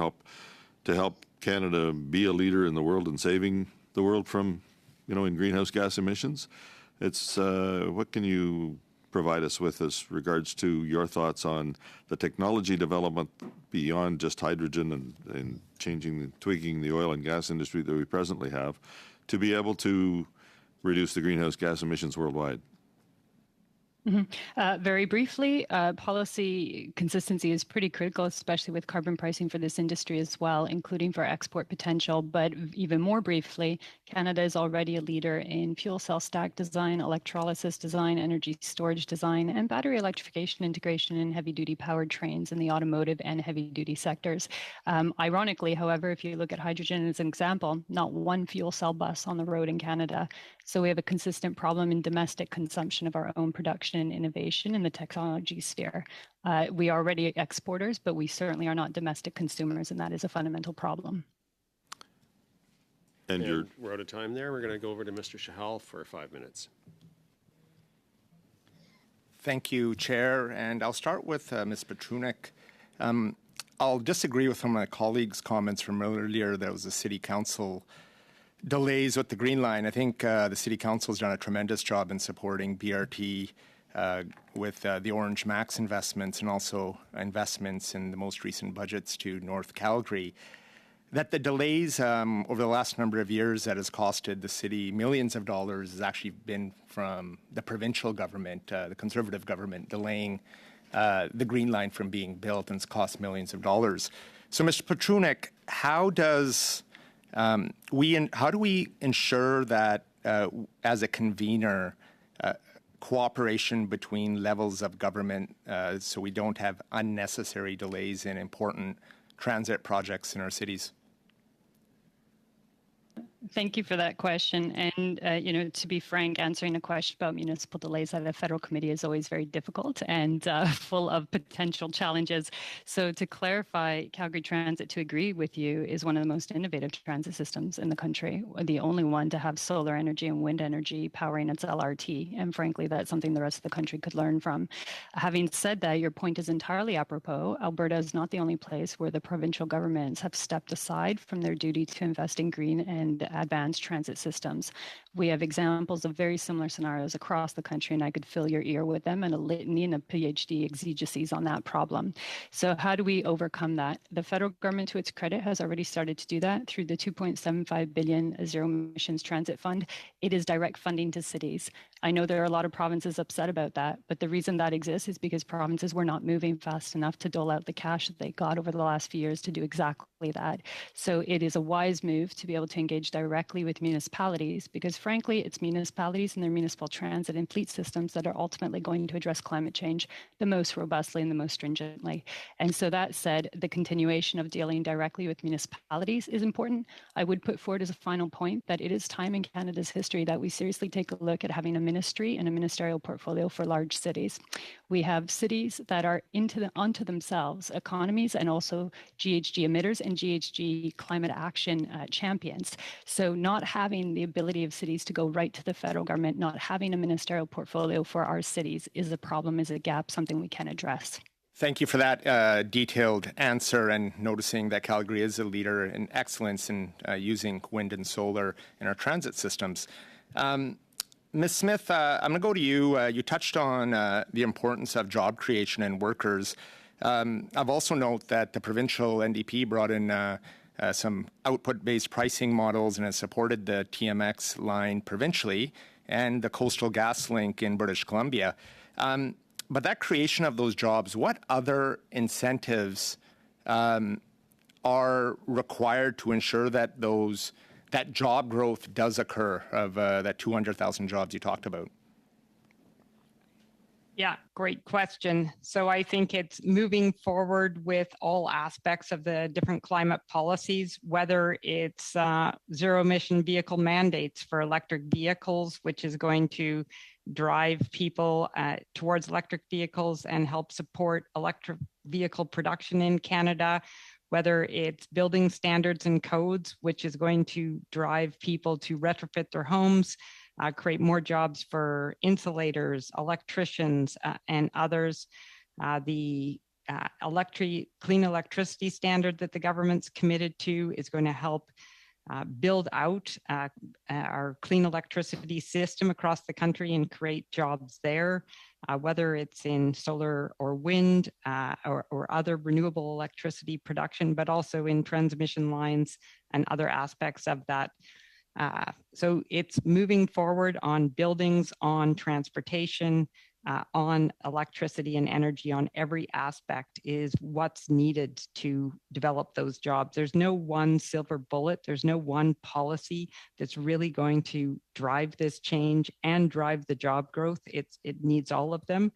O: help Canada be a leader in the world and saving the world from, in greenhouse gas emissions. It's what can you provide us with as regards to your thoughts on the technology development beyond just hydrogen and tweaking the oil and gas industry that we presently have to be able to reduce the greenhouse gas emissions worldwide?
C: Very briefly, policy consistency is pretty critical, especially with carbon pricing for this industry as well, including for export potential. But even more briefly, Canada is already a leader in fuel cell stack design, electrolysis design, energy storage design, and battery electrification integration in heavy-duty powered trains in the automotive and heavy-duty sectors. Ironically, however, if you look at hydrogen as an example, not one fuel cell bus on the road in Canada. So we have a consistent problem in domestic consumption of our own production and innovation in the technology sphere. We are already exporters, but we certainly are not domestic consumers, and that is a fundamental problem.
A: And we're out of time there. We're going to go over to Mr. Shahal for 5 minutes.
E: Thank you, Chair. And I'll start with Ms. Petrunek. I'll disagree with some of my colleagues' comments from earlier. There was a City Council delays with the Green Line. I think the City Council has done a tremendous job in supporting BRT with the Orange Max investments and also investments in the most recent budgets to North Calgary. That the delays over the last number of years that has costed the city millions of dollars has actually been from the provincial government, the Conservative government, delaying the Green Line from being built, and it's cost millions of dollars. So, Mr. Petrunek, how do we ensure that as a convener, cooperation between levels of government so we don't have unnecessary delays in important transit projects in our cities?
C: Thank you for that question. And, to be frank, answering a question about municipal delays at a federal committee is always very difficult and full of potential challenges. So to clarify, Calgary Transit, to agree with you, is one of the most innovative transit systems in the country, the only one to have solar energy and wind energy powering its LRT. And frankly, that's something the rest of the country could learn from. Having said that, your point is entirely apropos. Alberta is not the only place where the provincial governments have stepped aside from their duty to invest in green and advanced transit systems. We have examples of very similar scenarios across the country, and I could fill your ear with them and a litany and a PhD exegeses on that problem. So how do we overcome that? The federal government, to its credit, has already started to do that through the $2.75 billion Zero Emissions Transit Fund. It is direct funding to cities. I know there are a lot of provinces upset about that, but the reason that exists is because provinces were not moving fast enough to dole out the cash that they got over the last few years to do exactly that. So it is a wise move to be able to engage directly with municipalities, because frankly, it's municipalities and their municipal transit and fleet systems that are ultimately going to address climate change the most robustly and the most stringently. And so that said, the continuation of dealing directly with municipalities is important. I would put forward as a final point that it is time in Canada's history that we seriously take a look at having a ministry and a ministerial portfolio for large cities. We have cities that are onto themselves economies and also GHG emitters and GHG climate action champions. So not having the ability of cities to go right to the federal government, not having a ministerial portfolio for our cities is a problem, is a gap, something we can address.
E: Thank you for that detailed answer, and noticing that Calgary is a leader in excellence in using wind and solar in our transit systems. Ms. Smith, I'm going to go to you. You touched on the importance of job creation and workers. I've also noted that the provincial NDP brought in some output-based pricing models and has supported the TMX line provincially and the Coastal GasLink in British Columbia. But that creation of those jobs, what other incentives are required to ensure that that job growth does occur, of that 200,000 jobs you talked about?
B: Yeah, great question. So I think it's moving forward with all aspects of the different climate policies, whether it's zero emission vehicle mandates for electric vehicles, which is going to drive people towards electric vehicles and help support electric vehicle production in Canada, whether it's building standards and codes, which is going to drive people to retrofit their homes, create more jobs for insulators, electricians, and others. The clean electricity standard that the government's committed to is going to help build out our clean electricity system across the country and create jobs there, whether it's in solar or wind or other renewable electricity production, but also in transmission lines and other aspects of that. So it's moving forward on buildings, on transportation, on electricity and energy on every aspect is what's needed to develop those jobs. There's no one silver bullet. There's no one policy that's really going to drive this change and drive the job growth. It needs all of them.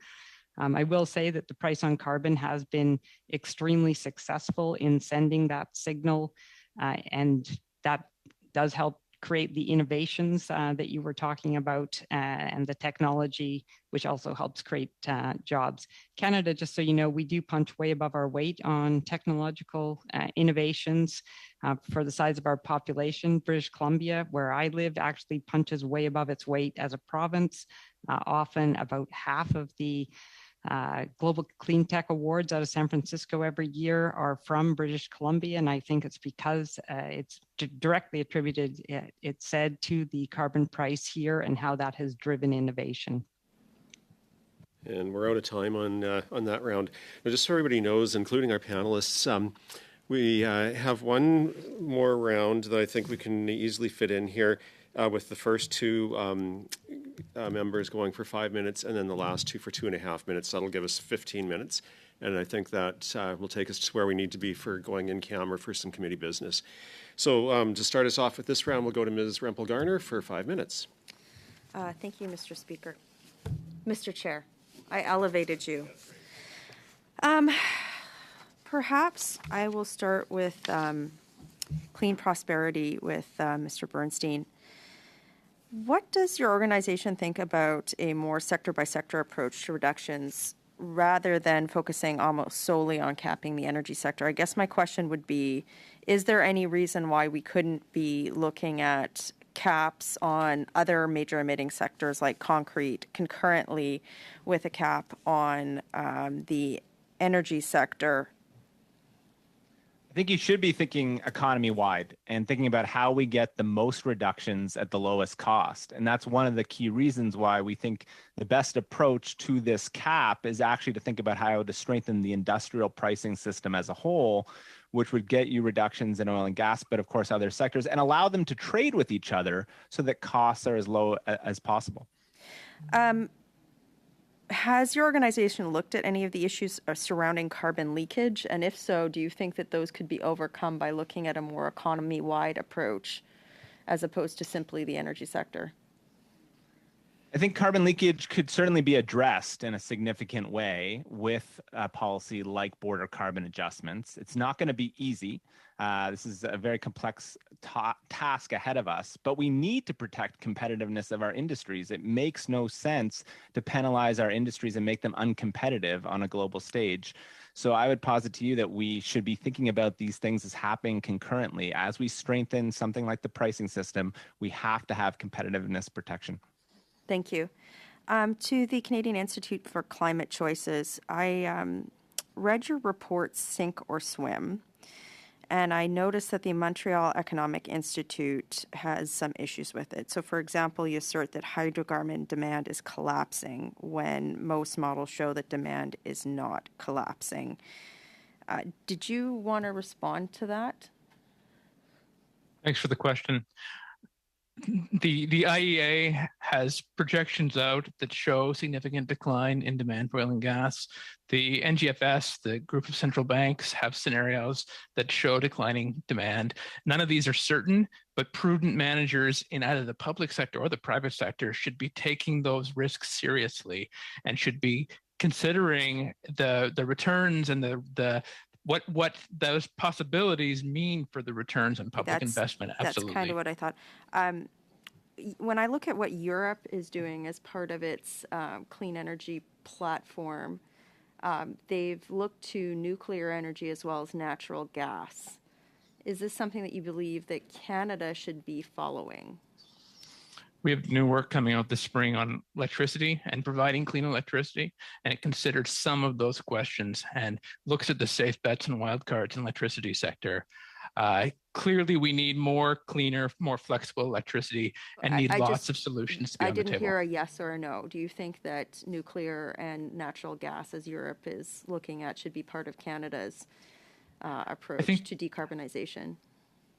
B: I will say that the price on carbon has been extremely successful in sending that signal, and that does help create the innovations that you were talking about, and the technology, which also helps create jobs. Canada, just so you know, we do punch way above our weight on technological innovations for the size of our population. British Columbia, where I live, actually punches way above its weight as a province. Often about half of the Global Clean Tech Awards out of San Francisco every year are from British Columbia, and I think it's because it's directly attributed, it's said, to the carbon price here and how that has driven innovation.
A: And we're out of time on that round. But just so everybody knows, including our panelists, we have one more round that I think we can easily fit in here, with the first two members going for 5 minutes and then the last two for 2.5 minutes. That'll give us 15 minutes. And I think that will take us to where we need to be for going in camera for some committee business. So to start us off with this round, we'll go to Ms. Rempel-Garner for 5 minutes.
H: Thank you, Mr. Speaker. Mr. Chair, I elevated you. Perhaps I will start with clean prosperity with Mr. Bernstein. What does your organization think about a more sector-by-sector approach to reductions rather than focusing almost solely on capping the energy sector? I guess my question would be, is there any reason why we couldn't be looking at caps on other major emitting sectors like concrete concurrently with a cap on the energy sector?
E: I think you should be thinking economy-wide and thinking about how we get the most reductions at the lowest cost. And that's one of the key reasons why we think the best approach to this cap is actually to think about how to strengthen the industrial pricing system as a whole, which would get you reductions in oil and gas, but of course other sectors, and allow them to trade with each other so that costs are as low as possible. Has your organization looked at any of the issues surrounding carbon leakage? And if so, do you think that those could be overcome by looking at a more economy-wide approach as opposed to simply the energy sector? I think carbon leakage could certainly be addressed in a significant way with a policy like border carbon adjustments. It's not going to be easy. This is a very complex task ahead of us, but we need to protect competitiveness of our industries. It makes no sense to penalize our industries and make them uncompetitive on a global stage. So I would posit to you that we should be thinking about these things as happening concurrently. As we strengthen something like the pricing system, we have to have competitiveness protection. Thank you. To the Canadian Institute for Climate Choices, I read your report, Sink or Swim, and I noticed that the Montreal Economic Institute has some issues with it. So, for example, you assert that hydrocarbon demand is collapsing when most models show that demand is not collapsing. Did you want to respond to that?
D: Thanks for the question. The IEA has projections out that show significant decline in demand for oil and gas. The NGFS, the group of central banks, have scenarios that show declining demand. None of these are certain, but prudent managers in either the public sector or the private sector should be taking those risks seriously and should be considering the returns and what those possibilities mean for the returns on public investment. Absolutely.
H: That's kind of what I thought. When I look at what Europe is doing as part of its clean energy platform, they've looked to nuclear energy as well as natural gas. Is this something that you believe that Canada should be following?
D: We have new work coming out this spring on electricity and providing clean electricity, and it considers some of those questions and looks at the safe bets and wildcards in the electricity sector. Clearly, we need more cleaner, more flexible electricity and need lots of solutions to be on the table.
H: I didn't hear a yes or a no. Do you think that nuclear and natural gas, as Europe is looking at, should be part of Canada's approach to decarbonization?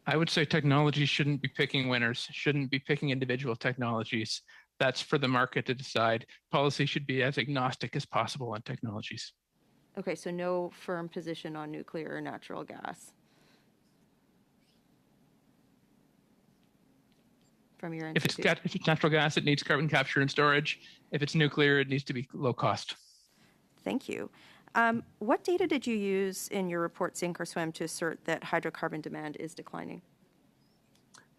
D: I would say technology shouldn't be picking winners, shouldn't be picking individual technologies. that's for the market to decide. Policy should be as agnostic as possible on technologies.
H: Okay, so no firm position on nuclear or natural gas from your institute?
D: If it's natural gas, it needs carbon capture and storage. If it's nuclear, it needs to be low cost.
H: Thank you. What data did you use in your report, Sink or Swim, to assert that hydrocarbon demand is declining?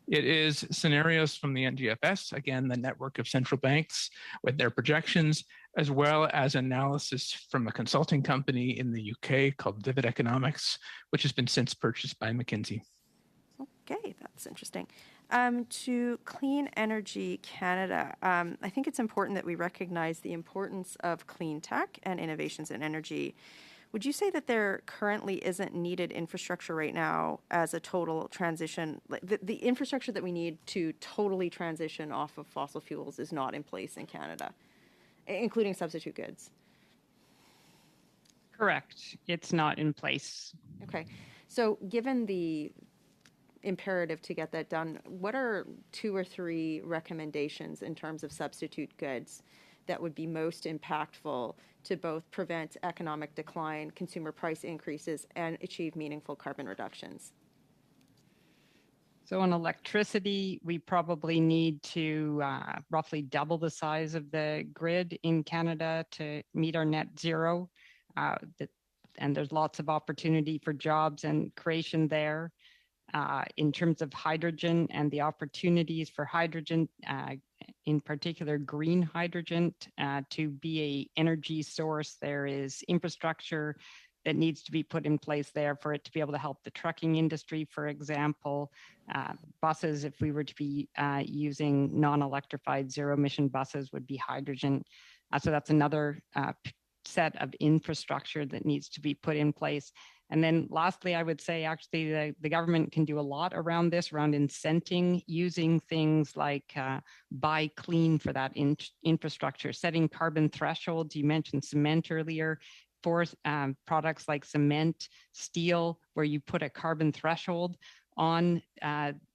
D: It is scenarios from the NGFS, again, the network of central banks with their projections, as well as analysis from a consulting company in the UK called Vivid Economics, which has been since purchased by McKinsey.
H: Okay, that's interesting. To Clean Energy Canada, I think it's important that we recognize the importance of clean tech and innovations in energy. Would you say that there currently isn't needed infrastructure right now as a total transition? The infrastructure that we need to totally transition off of fossil fuels is not in place in Canada, including substitute goods?
B: Correct. It's not in place.
H: Okay. So given the imperative to get that done, what are 2 or 3 recommendations in terms of substitute goods that would be most impactful to both prevent economic decline, consumer price increases, and achieve meaningful carbon reductions?
B: So on electricity, we probably need to roughly double the size of the grid in Canada to meet our net zero. And there's lots of opportunity for jobs and creation there. In terms of hydrogen and the opportunities for hydrogen, in particular green hydrogen, to be an energy source, there is infrastructure that needs to be put in place there for it to be able to help the trucking industry, for example. Buses, if we were to be using non-electrified zero-emission buses, would be hydrogen. So that's another set of infrastructure that needs to be put in place. And then lastly, I would say actually the government can do a lot around this, around incenting, using things like buy clean for that infrastructure, setting carbon thresholds. You mentioned cement earlier. For products like cement, steel, where you put a carbon threshold on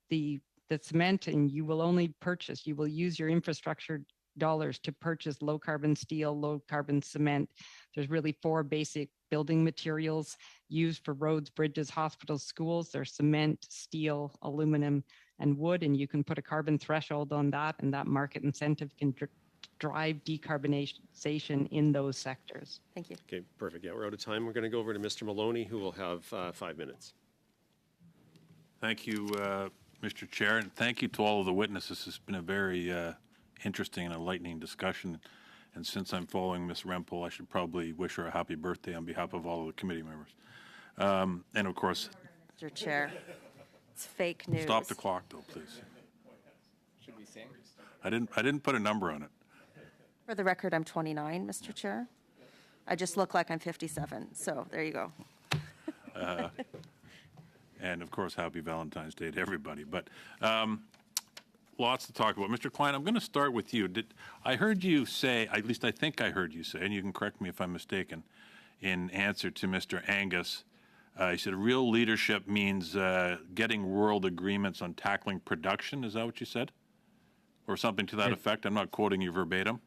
B: the cement, and you will only purchase, you will use your infrastructure dollars to purchase low carbon steel, low carbon cement. There's really 4 basic building materials used for roads, bridges, hospitals, schools. There's cement, steel, aluminum, and wood, and you can put a carbon threshold on that, and that market incentive can drive decarbonization in those sectors.
H: Thank you.
A: Okay, perfect. Yeah, we're out of time. We're going to go over to Mr. Maloney, who will have 5 minutes.
P: Thank you, Mr. Chair, and thank you to all of the witnesses. It's been a very interesting and enlightening discussion. And since I'm following Ms. Rempel, I should probably wish her a happy birthday on behalf of all of the committee members. And of course,
H: Mr. Chair, it's fake news.
P: Stop the clock, though, please.
E: Should we sing?
P: I didn't put a number on it.
H: For the record, I'm 29, Mr. Chair. I just look like I'm 57, so there you go.
P: And of course, happy Valentine's Day to everybody. But lots to talk about. Mr. Klein, I'm going to start with you. I heard you say, at least I think I heard you say, and you can correct me if I'm mistaken, in answer to Mr. Angus, you said real leadership means getting world agreements on tackling production. Is that what you said? Or something to that effect? I'm not quoting you verbatim.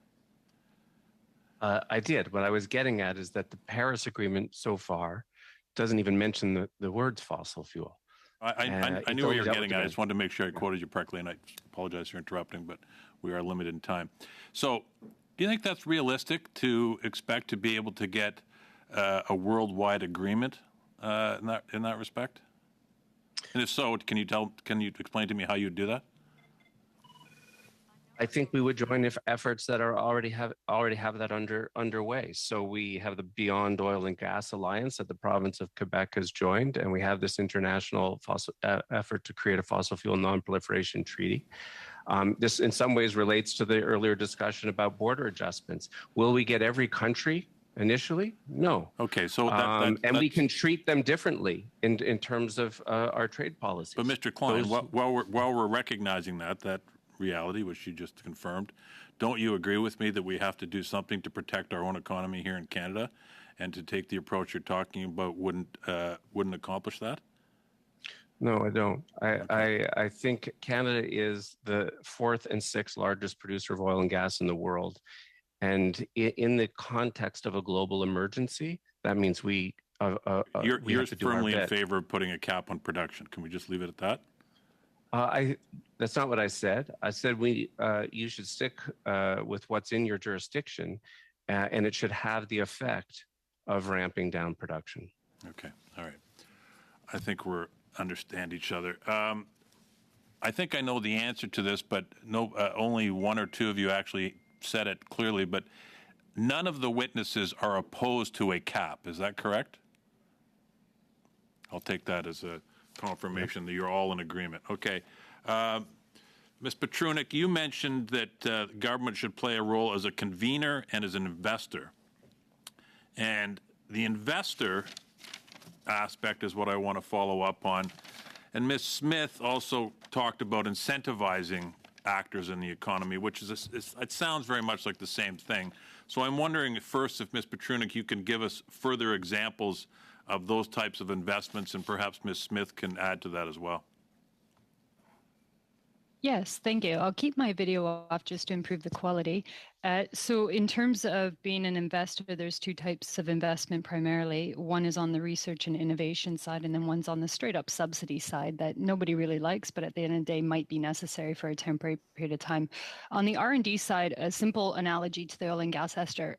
F: I did. What I was getting at is that the Paris Agreement so far doesn't even mention the words fossil fuel.
P: I knew what you were getting at. I just wanted to make sure I quoted you correctly, and I apologize for interrupting, but we are limited in time. So do you think that's realistic to expect to be able to get a worldwide agreement in that respect? And if so, can you explain to me how you'd do that?
F: I think we would join efforts that are already have that underway. So we have the Beyond Oil and Gas Alliance that the province of Quebec has joined, and we have this international effort to create a fossil fuel non-proliferation treaty. This in some ways relates to the earlier discussion about border adjustments. Will we get every country initially? No.
P: Okay, so
F: and we can treat them differently in terms of our trade policies.
P: But Mr. Klein, while we're recognizing that reality, which you just confirmed, don't you agree with me that we have to do something to protect our own economy here in Canada, and to take the approach you're talking about wouldn't accomplish that?
F: No, I don't. I think Canada is the 4th and 6th largest producer of oil and gas in the world. And in the context of a global emergency, that means we
P: You're
F: have to do our
P: firmly in
F: bit.
P: favor of putting a cap on production. Can we just leave it at that?
F: That's not what I said. I said you should stick with what's in your jurisdiction, and it should have the effect of ramping down production.
P: Okay, all right. I think we understand each other. I think I know the answer to this, but only one or two of you actually said it clearly, but none of the witnesses are opposed to a cap. Is that correct? I'll take that as a confirmation that you're all in agreement. Okay. Ms. Petrunik, you mentioned that government should play a role as a convener and as an investor. And the investor aspect is what I want to follow up on. And Ms. Smith also talked about incentivizing actors in the economy, which is it sounds very much like the same thing. So I'm wondering first if Ms. Petrunik, you can give us further examples of those types of investments, and perhaps Ms. Smith can add to that as well.
C: Yes, thank you. I'll keep my video off just to improve the quality. So in terms of being an investor, there's two types of investment primarily. One is on the research and innovation side, and then one's on the straight up subsidy side that nobody really likes, but at the end of the day might be necessary for a temporary period of time. On the R&D side, a simple analogy to the oil and gas sector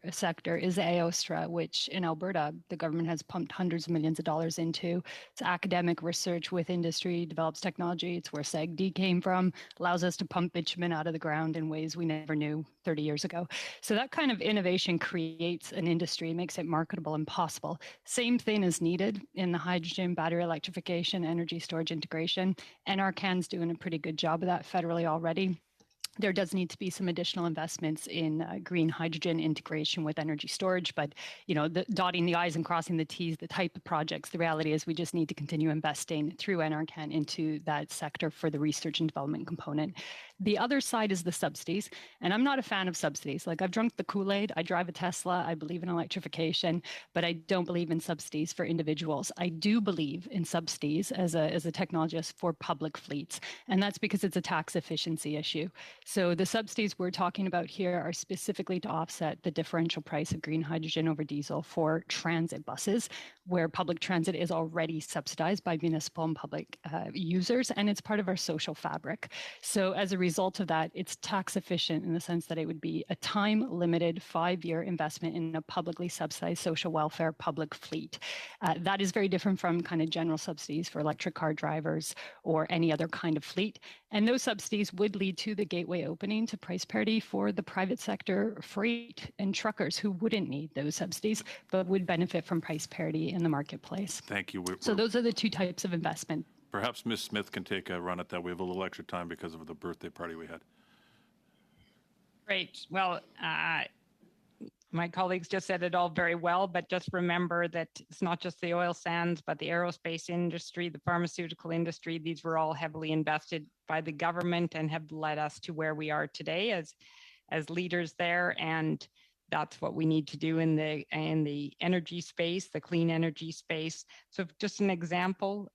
C: is AOSTRA, which in Alberta, the government has pumped hundreds of millions of dollars into. It's academic research with industry, develops technology. It's where SAGD came from, allows us to pump bitumen out of the ground in ways we never knew 30 years ago. So that kind of innovation creates an industry, makes it marketable and possible. Same thing is needed in the hydrogen, battery electrification, energy storage integration. NRCan's doing a pretty good job of that federally already. There does need to be some additional investments in green hydrogen integration with energy storage, but dotting the I's and crossing the T's, the type of projects, the reality is we just need to continue investing through NRCan into that sector for the research and development component. The other side is the subsidies, and I'm not a fan of subsidies. Like, I've drunk the Kool-Aid, I drive a Tesla, I believe in electrification, but I don't believe in subsidies for individuals. I do believe in subsidies as a technologist for public fleets, and that's because it's a tax efficiency issue. So the subsidies we're talking about here are specifically to offset the differential price of green hydrogen over diesel for transit buses, where public transit is already subsidized by municipal and public users, and it's part of our social fabric. So as a result of that, it's tax efficient in the sense that it would be a time-limited 5-year investment in a publicly subsidized social welfare public fleet. That is very different from kind of general subsidies for electric car drivers or any other kind of fleet. And those subsidies would lead to the gateway opening to price parity for the private sector freight and truckers who wouldn't need those subsidies, but would benefit from price parity in the marketplace.
P: Thank you.
C: So those are the two types of investment.
P: Perhaps Ms. Smith can take a run at that. We have a little extra time because of the birthday party we had.
B: Great. Well, my colleagues just said it all very well, but just remember that it's not just the oil sands, but the aerospace industry, the pharmaceutical industry. These were all heavily invested by the government and have led us to where we are today as leaders there. And that's what we need to do in the energy space, the clean energy space. So just an example,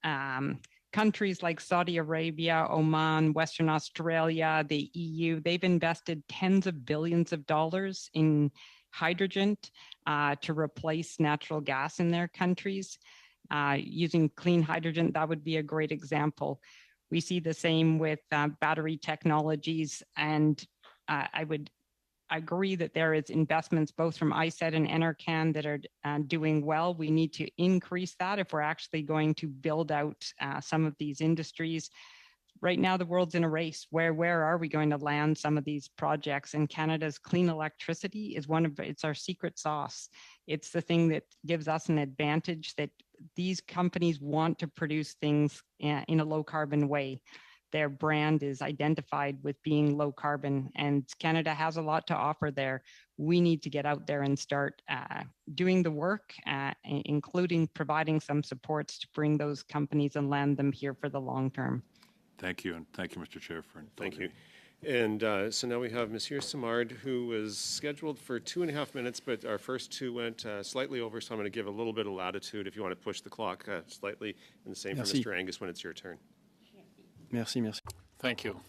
B: countries like Saudi Arabia, Oman, Western Australia, the EU, they've invested tens of billions of dollars in hydrogen to replace natural gas in their countries. Using clean hydrogen, that would be a great example. We see the same with battery technologies, and I would agree that there is investments both from ISET and NRCan that are doing well. We need to increase that if we're actually going to build out some of these industries. Right now, the world's in a race. Where are we going to land some of these projects? And Canada's clean electricity is it's our secret sauce. It's the thing that gives us an advantage, that these companies want to produce things in a low carbon way. Their brand is identified with being low carbon, and Canada has a lot to offer there. We need to get out there and start doing the work, including providing some supports to bring those companies and land them here for the long term.
P: Thank you, and thank you, Mr. Chair, for
A: thank you. And so now we have Monsieur Simard, who was scheduled for 2.5 minutes, but our first two went slightly over, so I'm going to give a little bit of latitude if you want to push the clock slightly, and the same
K: Merci.
A: for Mr. Angus when it's your turn.
K: Merci, merci.
J: Thank you.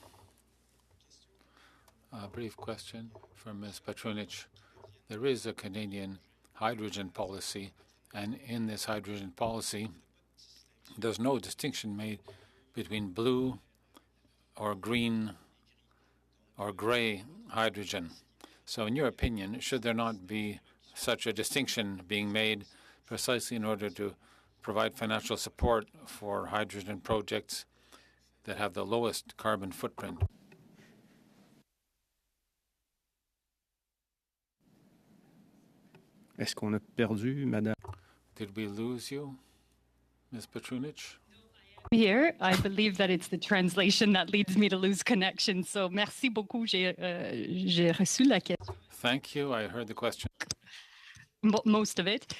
J: A brief question from Ms. Petrunich. There is a Canadian hydrogen policy, and in this hydrogen policy, there's no distinction made between blue or green or gray hydrogen. So in your opinion, should there not be such a distinction being made precisely in order to provide financial support for hydrogen projects that have the lowest carbon footprint?
K: Est-ce qu'on a perdu, Madame?
J: Did we lose you, Ms. Petrunich?
C: Here, I believe that it's the translation that leads me to lose connection. So, merci beaucoup. J'ai reçu la question.
J: Thank you. I heard the question.
C: Most of it.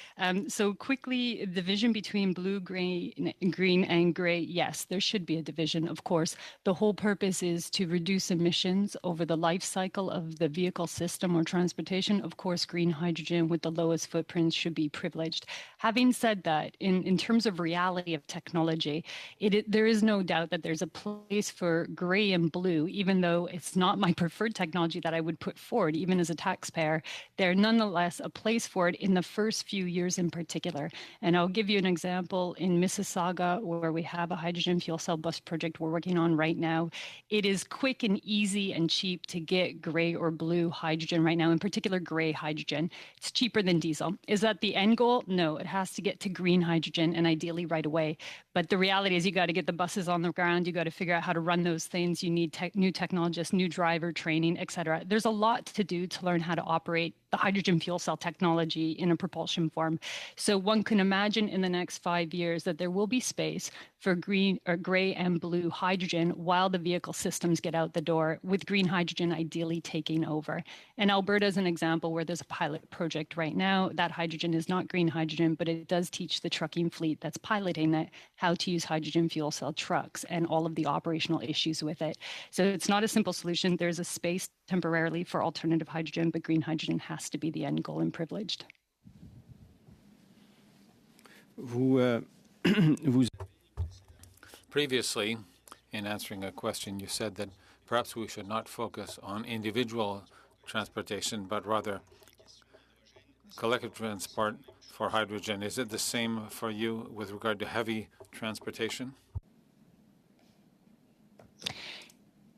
C: So quickly, division between blue, green, and gray. Yes, there should be a division, of course. The whole purpose is to reduce emissions over the life cycle of the vehicle system or transportation. Of course, green hydrogen with the lowest footprints should be privileged. Having said that, in terms of reality of technology, there is no doubt that there's a place for gray and blue, even though it's not my preferred technology that I would put forward, even as a taxpayer. There nonetheless a place for it in the first few years in particular. And I'll give you an example in Mississauga, where we have a hydrogen fuel cell bus project we're working on right now. It is quick and easy and cheap to get gray or blue hydrogen right now, in particular gray hydrogen. It's cheaper than diesel. Is that the end goal? No, it has to get to green hydrogen, and ideally right away. But the reality is you got to get the buses on the ground. You got to figure out how to run those things. You need new technologists, new driver training, et cetera. There's a lot to do to learn how to operate the hydrogen fuel cell technology in a propulsion form. So one can imagine in the next 5 years that there will be space for green or gray and blue hydrogen while the vehicle systems get out the door, with green hydrogen ideally taking over. And Alberta is an example where there's a pilot project right now. That hydrogen is not green hydrogen, but it does teach the trucking fleet that's piloting that how to use hydrogen fuel cell trucks and all of the operational issues with it. So it's not a simple solution. There's a space temporarily for alternative hydrogen, but green hydrogen has to be the end goal and privileged.
J: Previously, in answering a question, you said that perhaps we should not focus on individual transportation, but rather collective transport for hydrogen. Is it the same for you with regard to heavy transportation?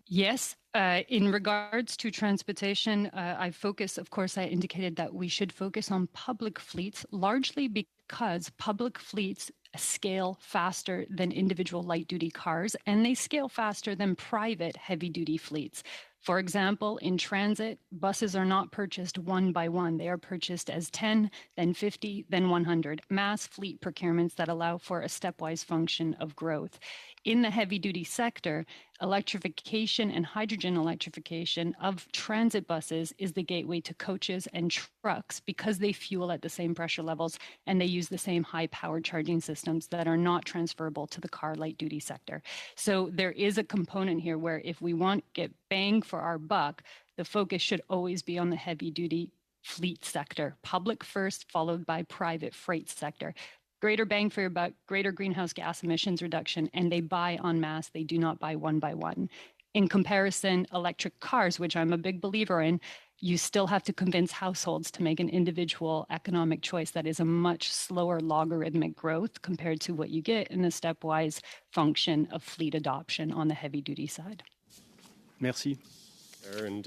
C: Yes. In regards to transportation, I focus, of course, I indicated that we should focus on public fleets, largely because public fleets scale faster than individual light-duty cars, and they scale faster than private heavy-duty fleets. For example, in transit, buses are not purchased one by one. They are purchased as 10, then 50, then 100. Mass fleet procurements that allow for a stepwise function of growth. In the heavy-duty sector, electrification and hydrogen electrification of transit buses is the gateway to coaches and trucks, because they fuel at the same pressure levels and they use the same high-powered charging systems that are not transferable to the car light-duty sector. So there is a component here where if we want to get bang for our buck, the focus should always be on the heavy-duty fleet sector, public first, followed by private freight sector. Greater bang for your buck, greater greenhouse gas emissions reduction, and they buy en masse. They do not buy one by one. In comparison, electric cars, which I'm a big believer in, you still have to convince households to make an individual economic choice that is a much slower logarithmic growth compared to what you get in the stepwise function of fleet adoption on the heavy-duty side.
K: Merci.
A: And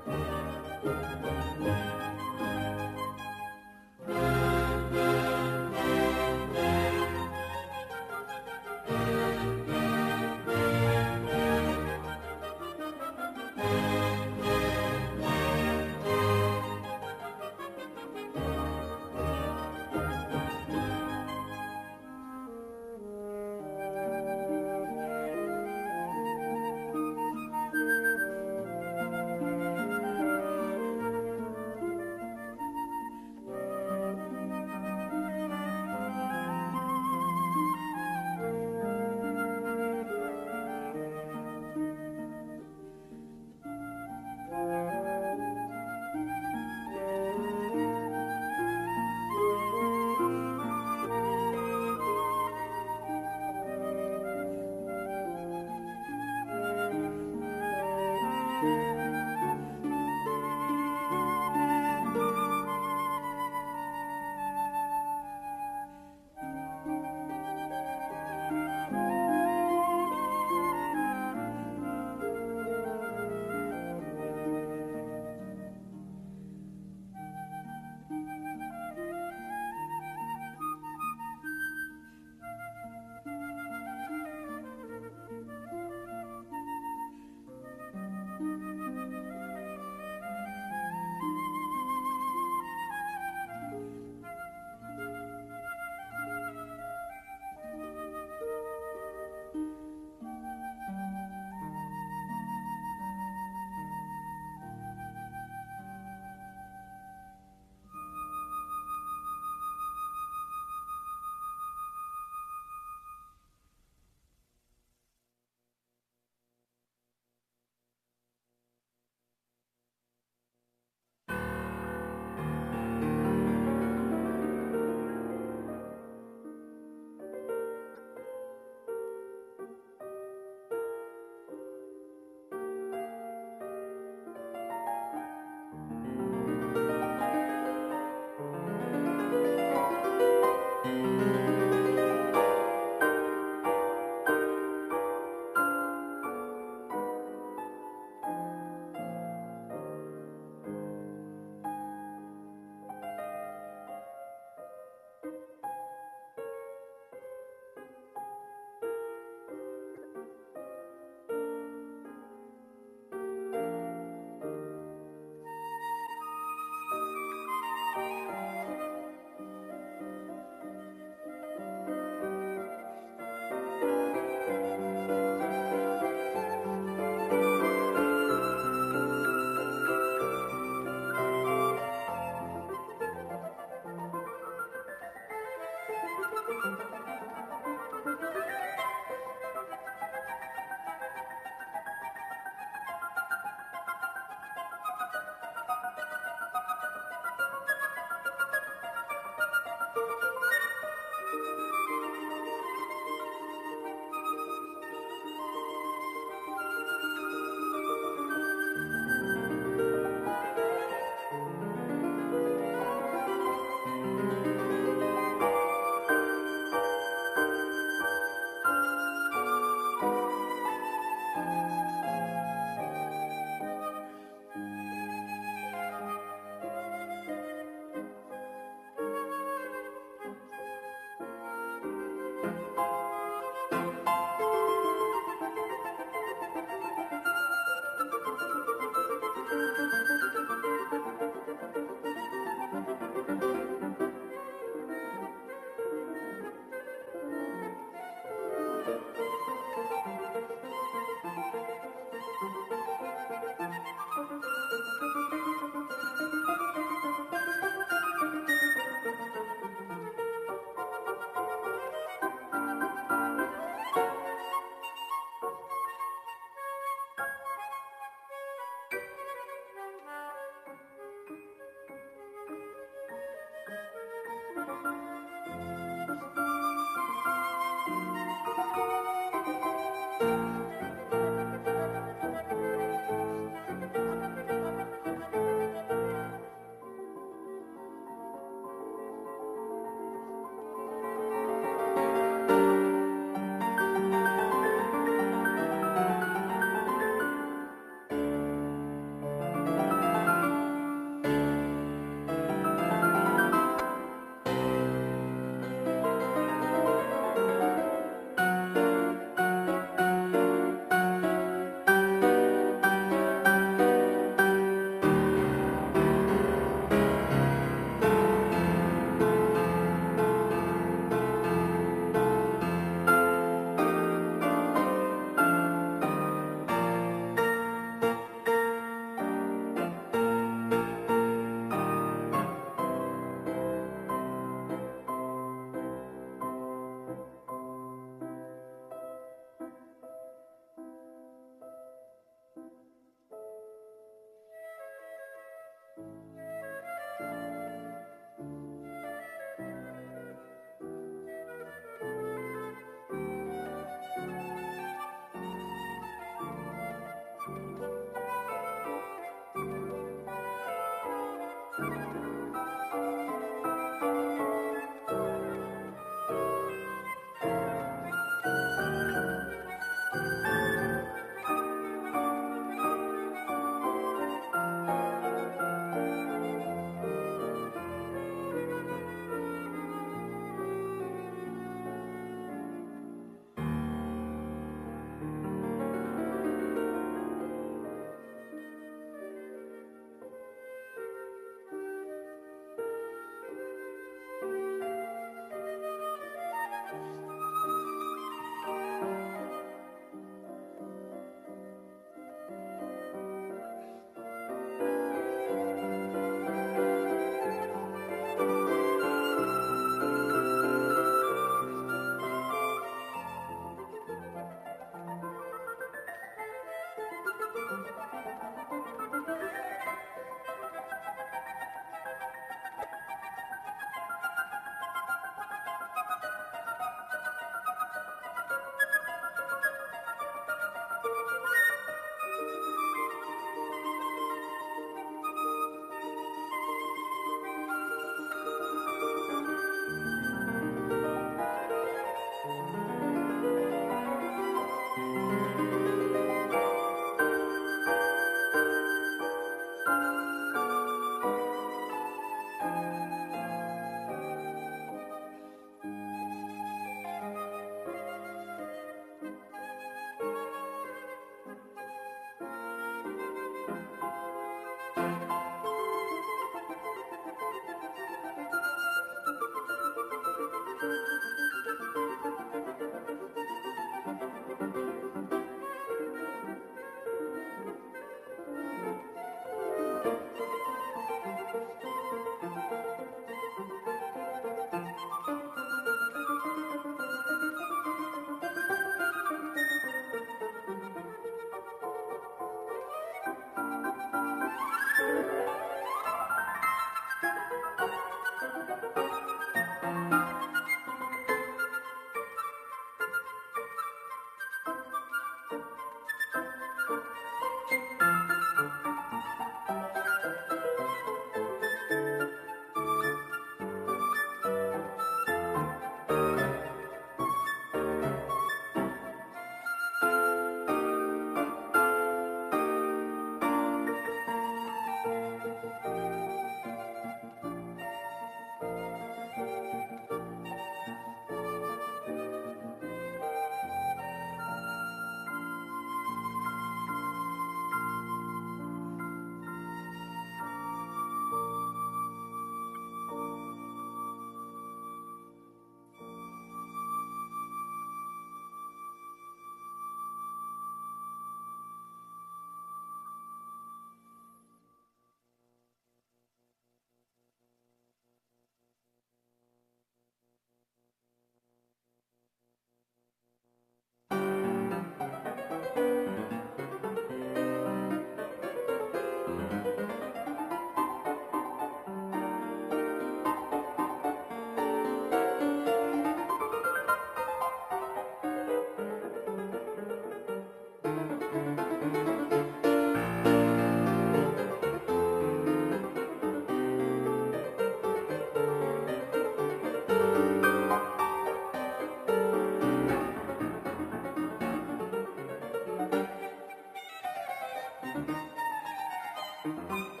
A: you.